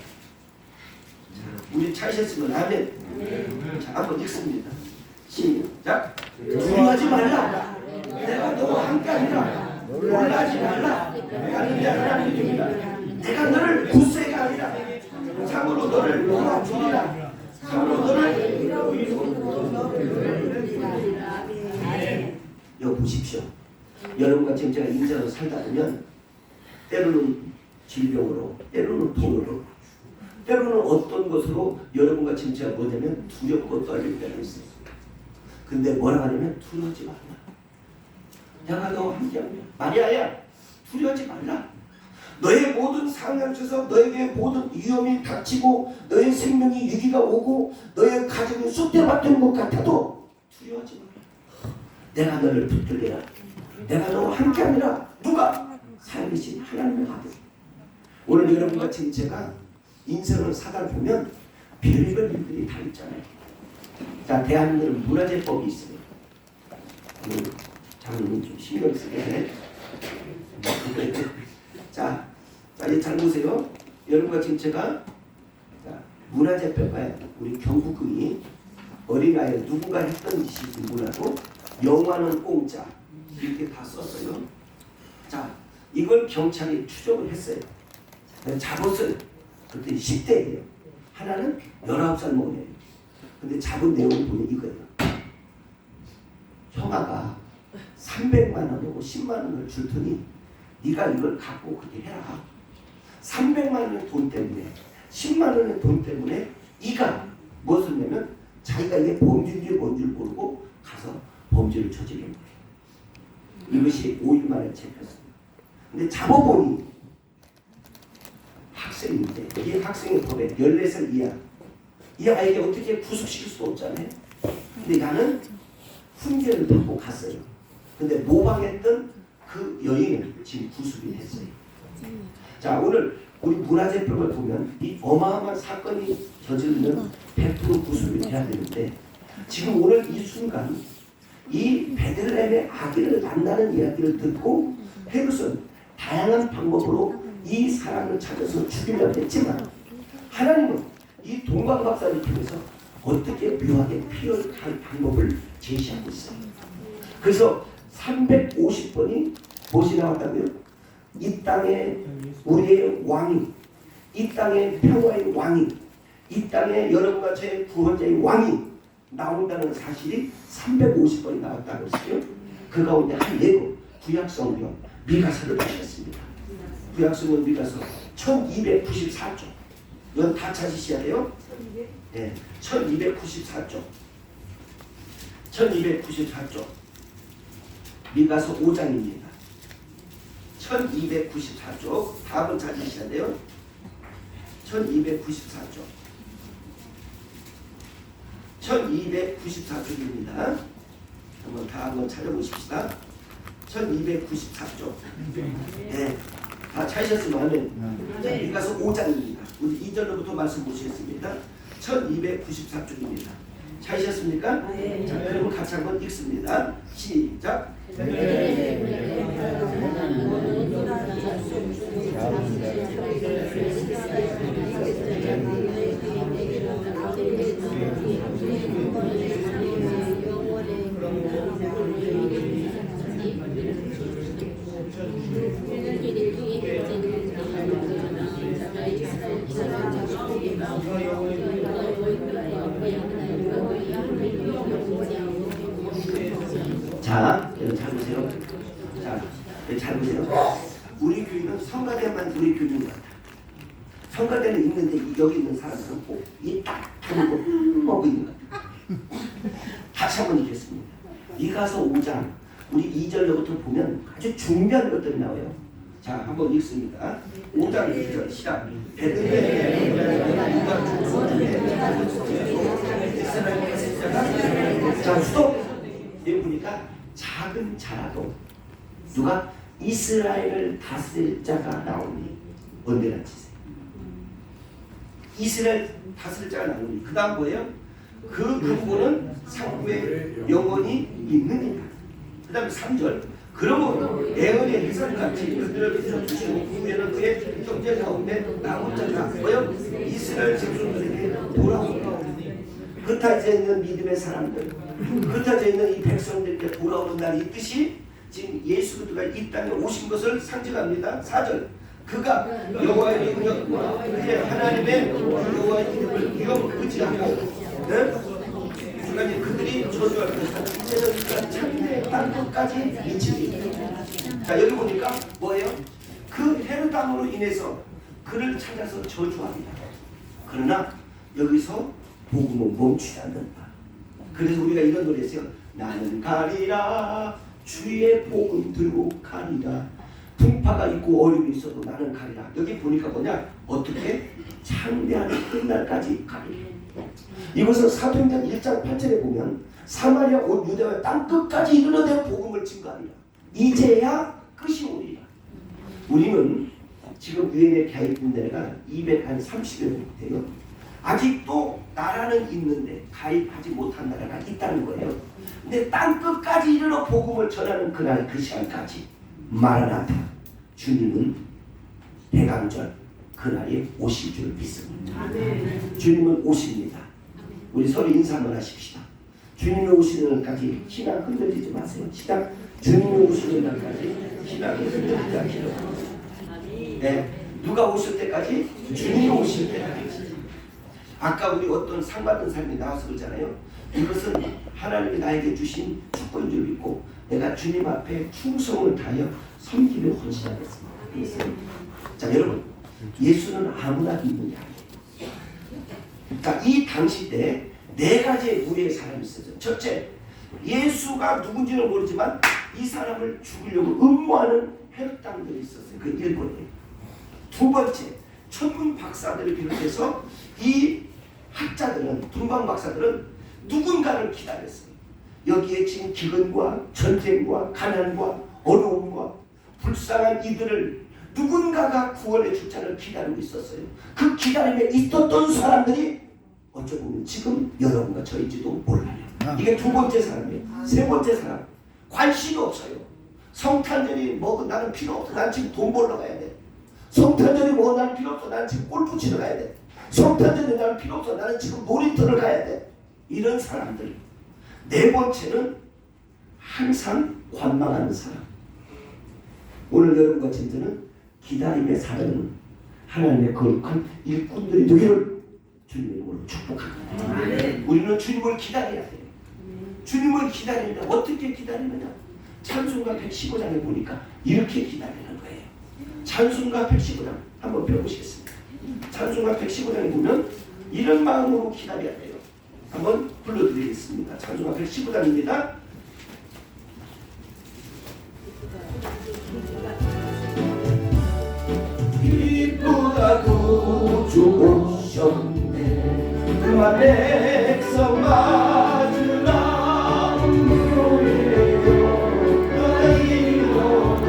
우리 찾으셨으면 아멘. 자, 한번 읽습니다. 시작. 두려워하지 말라. 내가 너와 함께하리라. 놀라지 말라. 내가 너의 하나님이니라. 내가 너를 굳세가 아니라 참으로 너를 도와주리라. 참으로 너를 여기 보십시오. 여러분과 지금 제가 인생을 살다 보면 때로는 질병으로, 때로는 돈으로, 때로는 어떤 것으로 여러분과 지금 제가 뭐냐면 두렵고 떨릴 때가 있어요. 근데 뭐라고 하냐면 두려워하지 말라. 내가 너와 함께합니다. 마리아야, 두려워하지 말라. 너의 모든 상황 속에서 너에게 모든 위험이 닥치고 너의 생명이 위기가 오고 너의 가정이 쑥대밭된 것 같아도 두려워하지 말라. 내가 너를 붙들리라. 내가 너와 함께합니다. 누가? 살아계신 하나님의 아들. 오늘 여러분과 지금 제가 인생을 사다 보면 별별 일들이 다 있잖아요. 자, 대한민국은 문화재법이 있어요. 장로님 좀 신경 쓰게. 자, 이제 잘 보세요. 여러분과 지금 제가 문화재법에 우리 경북궁이 어린아이 누구가 했던 짓이 뭐라도 영화는 공짜 이렇게 다 썼어요. 자, 이걸 경찰이 추적을 했어요. 잡았어요. 그때 10대예요. 하나는 19살 먹은 애예요. 근데 잡은 내용을 보면 이거예요. 형아가 300만 원이고 10만 원을 줄 테니 네가 이걸 갖고 그렇게 해라. 300만 원의 돈 때문에 10만 원의 돈 때문에 이가 무엇을 하냐면 자기가 이게 범죄인지 뭔지를 모르고 가서 범죄를 저지른 거예요. 이것이 5일 만에 잡혔습니다. 근데 잡아보니 학생인데 이 학생의 법에 14살 이하 이 아이에게 어떻게 구속시킬 수도 없잖아요. 근데 나는 훈계를 받고 갔어요. 근데 모방했던 그 여인은 지금 구속이 됐어요. 자, 오늘 우리 문화재법을 보면 이 어마어마한 사건이 저지르면 100% 구속이 돼야 되는데 지금 오늘 이 순간 이 베들레헴의 아기를 낳는다는 이야기를 듣고 헤롯은 다양한 방법으로 이 사람을 찾아서 죽이려고 했지만 하나님은 이 동방박사를 통해서 어떻게 묘하게 피할 방법을 제시하고 있어요. 그래서 350번이 무엇이 나왔다고요? 이 땅에 우리의 왕이, 이 땅에 평화의 왕이, 이 땅에 여러분과 제 구원자의 왕이 나온다는 사실이 350번이 나왔다고 했어요. 그 가운데 한 예고 구약성경 미가서를 보셨습니다. 구약성경 미가서 1294쪽. 이건 다 찾으셔야 돼요. 네, 1294쪽. 1294쪽. 미가서 5장입니다. 1294쪽. 답은 찾으셔야 돼요. 1294쪽. 1294쪽입니다. 한번 다 한번 찾아보십시다. 1294쪽. 네. 다 찾으셨으면 하면 미가서 5장입니다. 우리 2절로부터 말씀 보시겠습니다. 1294쪽입니다. 찾으셨습니까? 네. 자, 그러면 같이 한번 읽습니다. 시작. 자, 여러분 잘 보세요. 자, 잘 보세요. 우리 교회는 성가대만 우리 교회인 것 같아. 성가대는 있는데 여기 있는 사람들은 이딱 하고 먹고 있는 것 같아. 다시 한번 읽겠습니다. 미가서 5장 우리 2절로부터 보면 아주 중요한 것들이 나와요. 자, 한번 읽습니다. 5장 2절 시작. 자, 스톱. 여기 보니까 작은 자라도 누가 이스라엘을 다스릴 자가 나오니 언제나 치세요. 이스라엘 다스릴 자가 나오니 그 다음 뭐예요? 그 근본은 상부에 영원히 있느니라. 그 다음에 3절 그러므로 애언의 해산같이 그들을 빚어주시고 후에는 그의 형제 가운데 남은 자가 뭐요? 이스라엘 백성들에게 돌아오라. 흩어져 있는 믿음의 사람들, 흩어져 있는 이 백성들에게 돌아오는 날이 있듯이 지금 예수 그리스도가 이 땅에 오신 것을 상징합니다. 4절 그가 여호와의 능력과 그의 하나님의 여호와의 이름을 의지하고 그러니까 그들이 저주할 것이다. 이제는 그가 참된 땅 끝까지 미치리. 자, 여기 보니까 뭐예요? 그 헤롯 왕으로 인해서 그를 찾아서 저주합니다. 그러나 여기서 복음은 멈추지 않는다. 그래서 우리가 이런 노래 했어요. 나는 가리라 주의 복음 들고 가리라. 풍파가 있고 어려움이 있어도 나는 가리라. 여기 보니까 뭐냐? 어떻게? 창대하는 끝날까지 가리라. 이것은 사도행전 1장 8절에 보면 사마리아 온 유대와 땅 끝까지 이르러내 복음을 증거하리라. 이제야 끝이 오리라. 우리는 지금 유엔에 가입된 데가 230여 명 돼요. 아직도 나라는 있는데 가입하지 못한 나라가 있다는 거예요. 근데 땅 끝까지 이르러 복음을 전하는 그날 그 시간까지 마라나타 주님은 대강절 그날이 오실 줄 믿습니다. 주님은 오십니다. 우리 서로 인사 한번 하십시다. 주님이 오시는 날까지 신앙 흔들리지 마세요. 시작. 주님이 오시는 날까지 신앙이 흔들리지 않기를. 네. 누가 오실 때까지? 주님이 오실 때까지. 아까 우리 어떤 상 받은 사람이 나와서 그러잖아요. 이것은 하나님이 나에게 주신 축복인 줄 믿고 내가 주님 앞에 충성을 다하여 섬기며 헌신하겠습니다. 그랬어요. 자, 여러분, 예수는 아무나 믿는 게 아니에요. 그러니까 이 당시 때 네 가지의 무리의 사람이 있었죠. 첫째, 예수가 누군지는 모르지만 이 사람을 죽이려고 음모하는 혈당들이 있었어요. 그 일본에. 두 번째, 천문 박사들을 비롯해서 이 학자들은, 동방 박사들은 누군가를 기다렸어요. 여기에 지금 기근과 전쟁과 가난과 어려움과 불쌍한 이들을 누군가가 구원의 주차를 기다리고 있었어요. 그 기다림에 있었던 사람들이 어쩌면 지금 여러분과 저인지도 몰라요. 이게 두 번째 사람이에요. 세 번째 사람, 관심이 없어요. 성탄절이 뭐 나는 필요 없어. 난 지금 돈 벌러 가야 돼. 성탄절이 뭐 나는 필요 없어. 나는 지금 골프 치러 가야 돼. 성탄절이 나는 필요 없어. 나는 지금 놀이터를 가야 돼. 이런 사람들. 네 번째는 항상 관망하는 사람. 오늘 여러분과 진짜는 기다림에 사는 하나님의 거룩한 일꾼들이 되기를 주님의 이름으로 축복합니다. 우리는 주님을 기다려야 돼요. 주님을 기다리면 어떻게 기다리느냐? 찬송가 115장에 보니까 이렇게 기다리는 거예요. 찬송가 115장 한번 배워보시겠습니다. 찬송가 115장에 보면 이런 마음으로 기다려야 돼요. 한번 불러드리겠습니다. 찬송가 115장입니다. 기쁘다 구주 오셨네. 그만 백성 맞으라. 무료예요. 너희로다.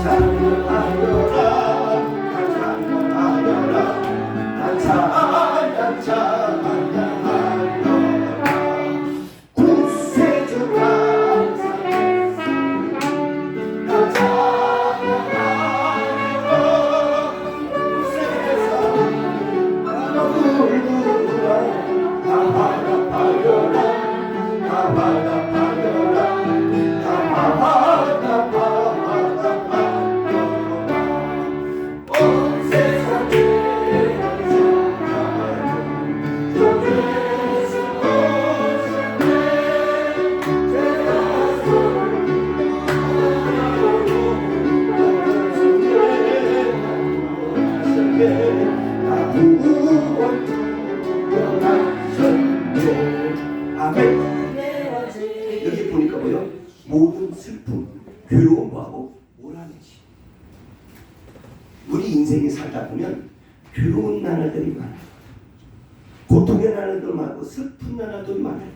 찬양하여라. 찬양하여라. 찬양하여라. 구세주 여기 보니까 뭐요? 모든 슬픔, 괴로움 뭐하고 몰아내지. 우리 인생에 살다 보면 괴로운 나날들이 많아요. 고통의 나날도 많고 슬픈 나날도 많아요.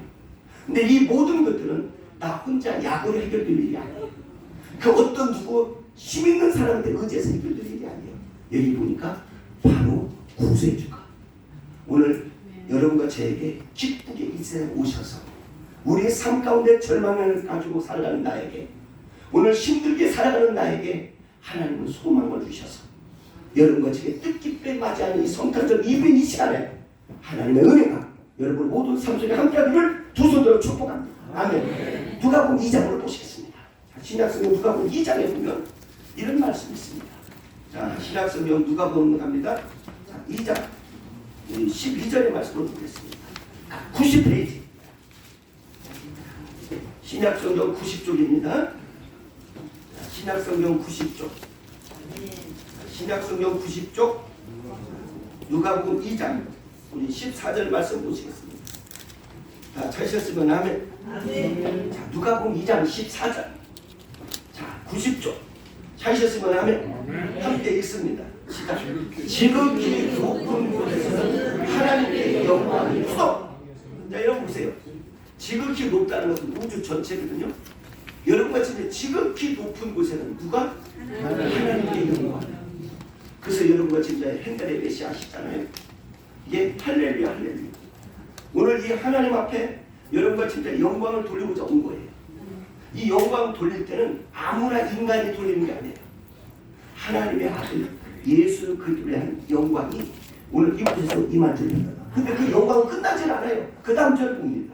근데 이 모든 것들은 나 혼자 약으로 해결될 일이 아니에요. 그 어떤 누구 힘 있는 사람한테 의지해서 해결될 일이 아니에요. 여기 보니까 바로 구세주가 오늘 여러분과 저에게 기쁘게 이 세상에 오셔서 우리의 삶 가운데 절망을 가지고 살아가는 나에게, 오늘 힘들게 살아가는 나에게 하나님은 소망을 주셔서 여러분과 저에게 뜻깊게 맞이하는 이 성탄절 이브 이 시간에 하나님의 은혜가 여러분 모든 삶 속에 함께하기를 두 손으로 축복합니다. 아멘. 누가복음 2장을 보시겠습니다. 신약성경 누가복음 2장에 보면 이런 말씀이 있습니다. 자, 신약성경 누가복음 갑니다. 자, 2장 12절의 말씀을 보겠습니다. 90페이지. 신약성경 90쪽입니다. 신약성경 90쪽. 신약성경 90쪽. 누가복음 2장 우리 14절 말씀 보시겠습니다. 자, 찾으셨으면 아멘. 자, 누가복음 2장 14절. 자, 90쪽. 찾으셨으면 아멘. 함께 읽습니다. 시작. 지극히 높은 곳에서는 하나님의 영광이 있어. 자, 여러분 보세요. 지극히 높다는 것은 우주 전체거든요. 여러분과 지금 지극히 높은 곳에는 누가? 하나님의 영광. 그래서 여러분과 진짜 hendel의 메시 아시잖아요. 이게 할렐루야 할렐루야. 오늘 이 하나님 앞에 여러분과 진짜 영광을 돌리고자 온 거예요. 이 영광을 돌릴 때는 아무나 인간이 돌리는 게 아니에요. 하나님의 아들 예수 그리스도의 한 영광이 오늘 이곳에서 임할 줄입니다. 근데 그 영광은 끝나질 않아요. 그 다음 절 봅니다.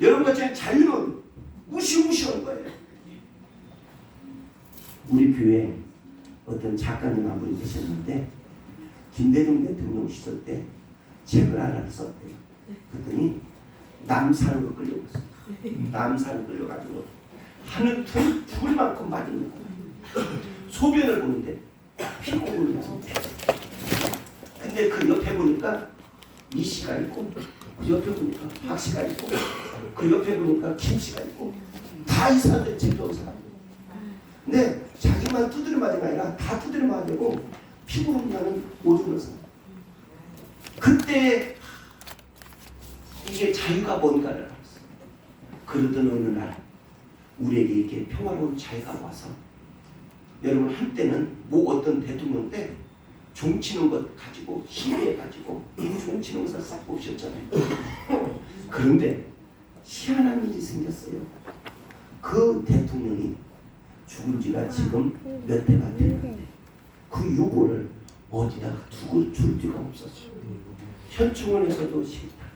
여러분과 제 자유는 무시무시한 거예요. 우리 교회에 어떤 작가님 한 분이 계셨는데 김대중 대통령 시절 때 책을 하나를 썼대요. 그랬더니 남산으로 끌려갔어요. 남산으로 끌려가지고 하늘 틈 죽을 만큼 맞은 거예요. 소변을 보는데 피고를 나는데 근데 그 옆에 보니까 이 씨가 있고 그 옆에 보니까 박 씨가 있고 그 옆에 보니까 김 씨가 있고 다 이 사람들이 제대로 사람. 근데 자기만 두드려 맞은 게 아니라 다 두드려 맞고 피부로 나는 오줌을 사. 그때 이게 자유가 뭔가를 알았어. 그러던 어느 날 우리에게 이렇게 평화로운 자유가 와서 여러분 한때는 뭐 어떤 대통령 때 종치는 것 가지고 시위해가지고 종치는 것을 싹 뽑으셨잖아요. 그런데 희한한 일이 생겼어요. 그 대통령이 죽은 지가 지금 몇 해가 됐는데 그 유골을 어디다가 두고 줄 데가 없었어요. 현충원에서도 싫다.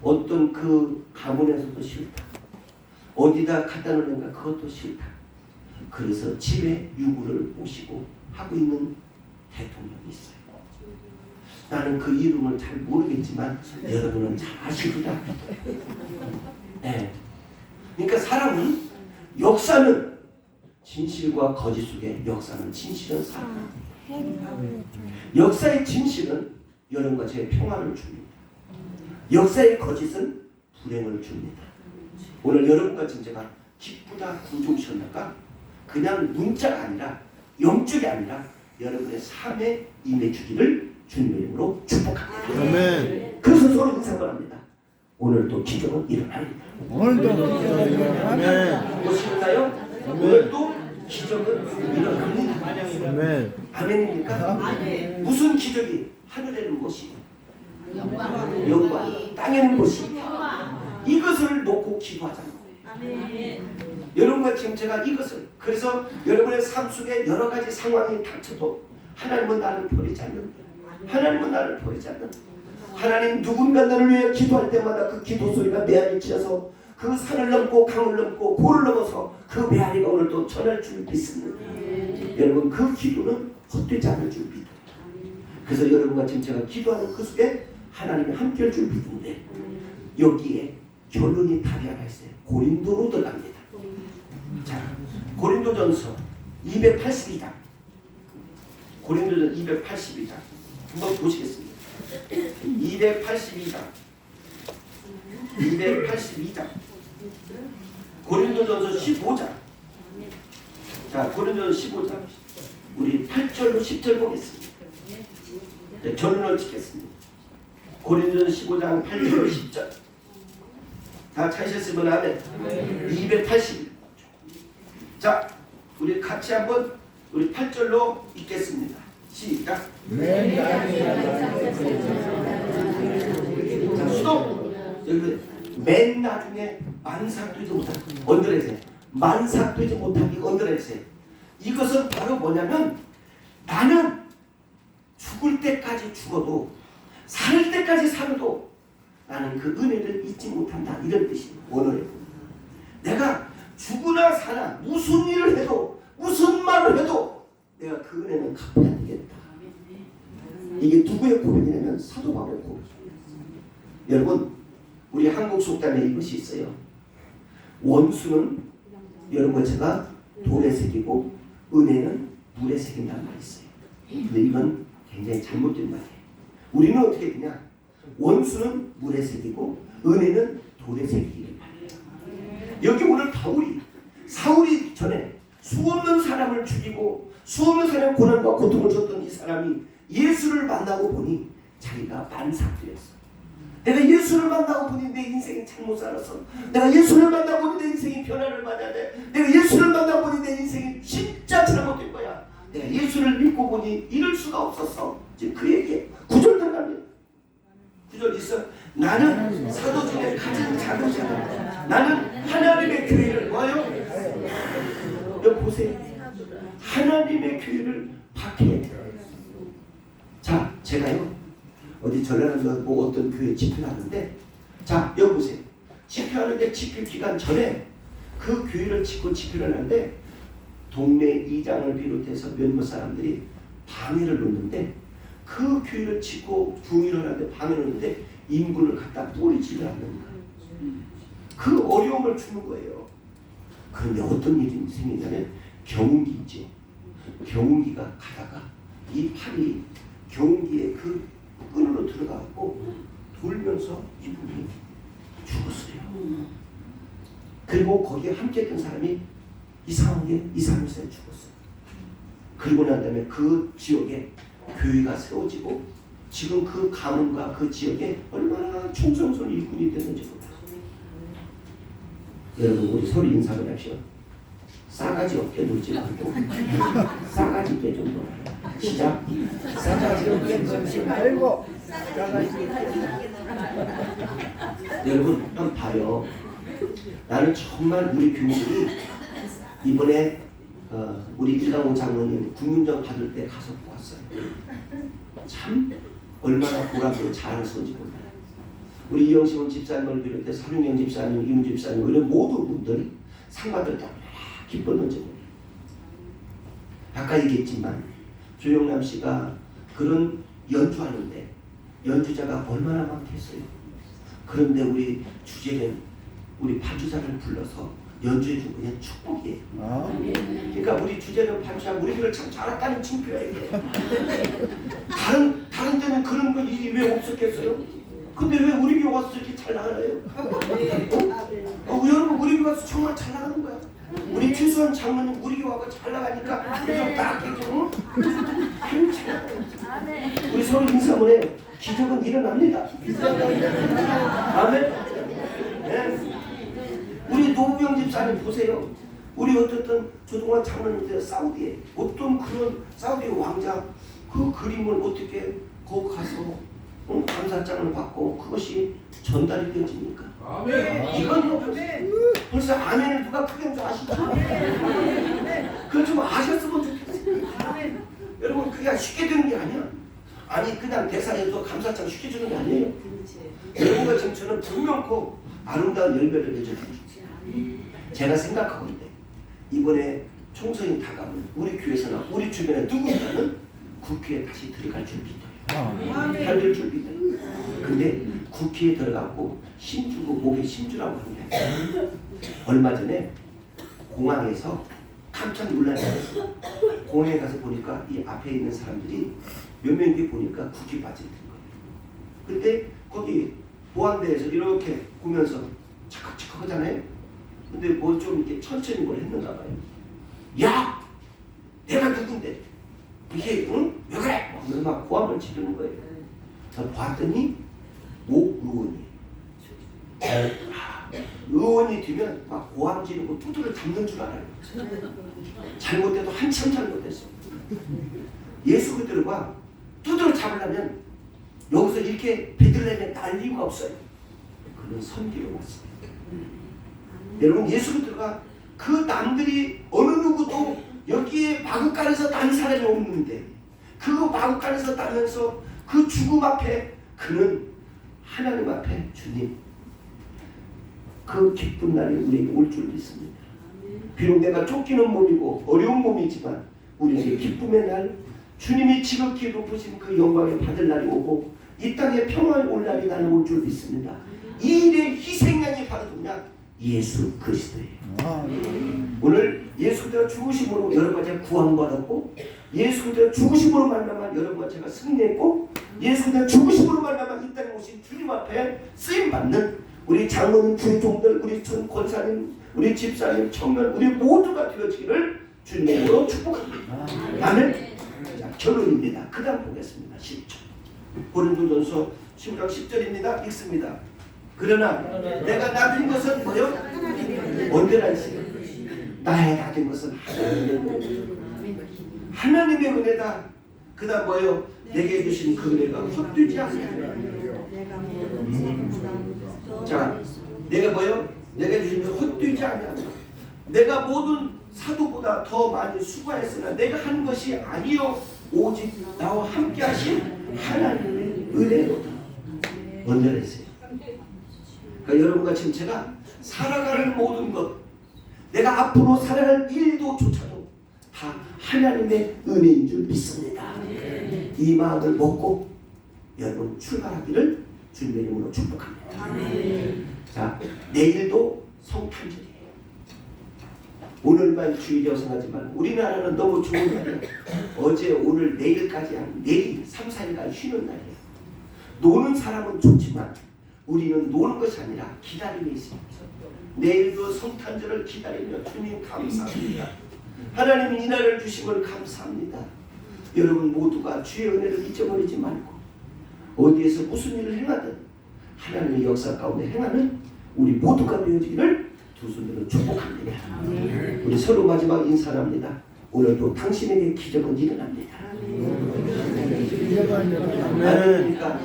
어떤 그 가문에서도 싫다. 어디다 갖다 놓는가 그것도 싫다. 그래서 집에 유골을 모시고 하고 있는 대통령이 있어요. 나는 그 이름을 잘 모르겠지만 여러분은 잘 아시리라. 네. 그러니까 사람은 역사는 진실과 거짓 속에 역사는 진실은 살아. 역사의 진실은 여러분과 제 평화를 줍니다. 역사의 거짓은 불행을 줍니다. 오늘 여러분과 제가 기쁘다 구종셨나가 그냥 문자가 아니라 영적이 아니라 여러분의 삶에 임해주기를 주님의 이름으로 축복합니다. 아멘. 그래서 서로 인사 바랍니다. 오늘도 기적은 일어납니다. 오늘도 아멘. 보시나요? 오늘도 기적은 일어납니다. 아멘. 아멘입니까? 무슨 기적이? 하늘에는 것이 영광, 땅에는 것이 이것을 놓고 기도하자는 거예요. 여러분과 지금 제가 이것을 그래서 여러분의 삶 속에 여러 가지 상황이 닥쳐도 하나님은 나를 버리지 않는다. 하나님은 나를 버리지 않는다. 하나님 누군가 너를 위해 기도할 때마다 그 기도 소리가 메아리 치어서 그 산을 넘고 강을 넘고 고를 넘어서 그 메아리가 오늘 또 전할 줄 믿습니다. 여러분 그 기도는 헛되지 않을 줄 믿어요. 그래서 여러분과 지금 제가 기도하는 그 속에 하나님이 함께할 줄 믿는데 여기에 결론이 답이 하나 있어요. 고린도로 들어갑니다. 자, 고린도전서 282장. 고린도전 282장. 한번 보시겠습니다. 282장. 282장. 고린도전서 15장. 자, 고린도전서 15장. 우리 8절로 10절 보겠습니다. 네, 결론을 짓겠습니다. 고린도전 15장 8절로 10절. 다 찾으셨으면 아멘. 280. 자, 우리 같이 한번 우리 8절로 읽겠습니다. 시작. 자, 수동. 여기 맨 나중에 만삭되지 못하기 언더레세. 만삭되지 못하기 언더레세. 이것은 바로 뭐냐면 나는 죽을 때까지 죽어도 살 때까지 살아도 나는 그 은혜를 잊지 못한다. 이런 뜻입니다. 원어에 내가 죽으나 사나 무슨 일을 해도 무슨 말을 해도 내가 그 은혜는 갚아야 되겠다. 이게 누구의 고백이냐면 사도 바울의 고백입니다. 여러분 우리 한국 속담에 이것이 있어요. 원수는 여러분 제가 돌에 새기고 은혜는 물에 새긴다는 말이 있어요. 근데 이건 굉장히 잘못된 말이에요. 우리는 어떻게 되냐? 원수는 물에 새기고 은혜는 돌에 새기기를 말해요. 여기 오늘 바울이 사울이 전에 수없는 사람을 죽이고 수없는 사람의 고난과 고통을 줬던 이 사람이 예수를 만나고 보니 자기가 만삭되었어. 내가 예수를 만나고 보니 내 인생이 잘못 살았어. 내가 예수를 만나고 보니 내 인생이 변화를 받아야 돼. 내가 예수를 만나고 보니 내 인생이 진짜 잘못된 거야. 내가 예수를 믿고 보니 이럴 수가 없었어. 지금 그에게 9절 들어갑니다. 9절 있어. 나는 사도 중에 가장 작은 자다. 나는 하나님의 교회를 뭐요? 여기 보세요. 하나님의 교회를 박해해. 자, 제가요 어디 전라남도 뭐 어떤 교회 집회를 하는데, 자 여기 보세요. 집회하는데 집회 기간 전에 그 교회를 짓고 집회를 하는데 동네 이장을 비롯해서 몇몇 사람들이 방해를 놓는데, 그 교회를 짓고 중의를 하는데 방해를 놓는데 인분을 갖다 뿌리지를 않는 거예요. 그 어려움을 주는 거예요. 그런데 어떤 일이 생기냐면 경운기 있죠. 경운기가 가다가 이 팔이 경운기에 그 끈으로 들어가고 돌면서 이분이 죽었어요. 그리고 거기에 함께 했던 사람이 이상하게 2~3일 사이에 죽었어요. 그리고 난 다음에 그 지역에 교회가 세워지고 지금 그 가문과 그 지역에 얼마나 충성스러운 일꾼이 됐는지 몰라요. 여러분 우리 서로 인사를 합시다. 싸가지 없게 놀지 말고 싸가지 있게 좀 놀아요. 시작. 싸가지 없게 놀지 말고 여러분 한번 봐요. 나는 정말 우리 교우들이 이번에 우리 일강호 장로님 국민정 받을 때 가서 보았어요. 참 얼마나 보람으로 잘하셨는지 몰라요. 우리 이영식원 집사님을 비롯해서 한윤경 집사님, 이문 집사님 이런 모든 분들이 상 받을 때 얼마나 기뻤는지 몰라요. 아까 얘기했지만 조영남 씨가 그런 연주하는데 연주자가 얼마나 많겠어요. 그런데 우리 주제는 우리 반주자를 불러서 연주해 준 그냥 축복이에요. 그러니까 우리 주제는 반주하고 우리를 참 잘했다는 칭표예요. 다른 데는 그런 거 왜 없었겠어요? 근데 왜 우리 교회 와서 이렇게 잘 나가나요? 여러분 우리 교회 와서 정말 잘 나가는 거야. 우리 최수환 장로님 우리 교회 와서 잘 나가니까 그래서 딱 해줘. 우리 서로 인사만 해요. 기적은 일어납니다. 아멘. 네. 우리 노부영 집사님 보세요. 우리 어떻든 조동환 장로님들 사우디에 어떤 그런 사우디 왕자 그 그림을 어떻게 거기 가서 감사장을 받고 그것이 전달이 되어집니까? 아멘. 이건 벌써 아멘을 누가 크게 좀 아시죠? 그걸 좀 아셨으면 좋겠어요. 여러분 그게 쉽게 되는 게 아니야. 아니 그냥 대사에서 감사장 쉽게 주는 게 아니에요. 여러분과 지금 저는 분명코 아름다운 열매를 맺어주죠. 제가 생각하고 있는데 이번에 총선이 다가오면 우리 교회에서나 우리 주변에 누군가는 국회에 다시 들어갈 준비다. 살릴 준비다. 근데 국회에 들어가고 심주고 목에 심주라고 하는 게 아니라 얼마 전에 공항에서 깜짝 놀랐어요. 공항에 가서 보니까 이 앞에 있는 사람들이 몇 명이 보니까 국회 바지를 든 거예요. 근데 거기 보안대에서 이렇게 보면서 착각착각 하잖아요. 근데 뭐 좀 이렇게 천천히 뭘 했는가 봐요. 야! 내가 누군데? 이게 응? 왜 그래? 막 고함을 지르는 거예요. 저 봤더니 모 의원이 의원이 되면 막 고함 지르고 두드를 잡는 줄 알아요. 잘못돼도 한참 잘못했어. 예수 그대로가 두드를 잡으려면 여기서 이렇게 베들레헴에 날 이유가 없어요. 그는 선기로 왔습니다. 여러분 예수 그대로가 그 남들이 어느 누구도 여기에 마구간에서 난 사람이 없는데 그 마구간에서 따면서 그 죽음 앞에 그는 하나님 앞에 주님 그 기쁜 날이 우리에게 올 줄 믿습니다. 비록 내가 쫓기는 몸이고 어려운 몸이지만 우리에게 기쁨의 날 주님이 지극히 높으신 그 영광을 받을 날이 오고 이 땅에 평화의 올 날이 나는 올 줄 믿습니다. 이 일의 희생양이 바로 누구냐? 예수 그리스도예요. 오늘 예수 그리스도 죽으심으로 여러분 제가 구원받았고 예수 그리스도 죽으심으로 말미암아 여러분과 제가 승리했고 예수 그리스도 죽으심으로 말미암아 이 땅에 오신 주님 앞에 쓰임받는 우리 장로님, 주의 종들, 우리 전 권사님, 우리 집사님, 청년 우리 모두가 되어지기를 주님으로 축복합니다. 아멘. 자, 결론입니다. 그 다음 보겠습니다. 10절 고린도전서 15장 10절입니다. 읽습니다. 그러나 내가 낳은 것은 뭐요? 언제나 있어요. 나의 낳은 것은 하나님의 은혜다. 그 다음 뭐요? 내게 주신 그 은혜가 헛되지 않느니라. 자, 내가 뭐요? 내가 주신 그 헛되지 않느니라. 내가 모든 사도보다 더 많이 수고했으나 내가 한 것이 아니요 오직 나와 함께 하신 하나님의 은혜로다. 언제나 있어요. 그러니까 여러분과 지금 제가 살아가는 모든 것 내가 앞으로 살아갈 일도 조차도 다 하나님의 은혜인 줄 믿습니다. 이 마음을 먹고 여러분 출발하기를 주님의 이름으로 축복합니다. 자, 내일도 성탄절이에요. 오늘만 주일이라고 생각하지만 우리나라는 너무 좋은 날이에요. 어제 오늘 내일까지 한 내일 3, 4일간 쉬는 날이에요. 노는 사람은 좋지만 우리는 노는 것이 아니라 기다림에 있습니다. 내일도 성탄절을 기다리며 주님 감사합니다. 하나님이 이 날을 주심을 감사합니다. 여러분 모두가 주의 은혜를 잊어버리지 말고 어디에서 무슨 일을 행하든 하나님의 역사 가운데 행하는 우리 모두가 되어지기를 두 손으로 축복합니다. 우리 서로 마지막 인사합니다. 오늘도 당신에게 기적은 일어납니다. 아멘입니까?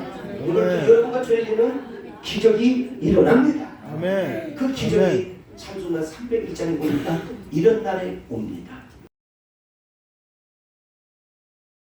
오늘도 여러분과 저에게는 기적이 일어납니다. 아멘. 그 기적이 참수나 301장에 보니까 이런 날에 옵니다.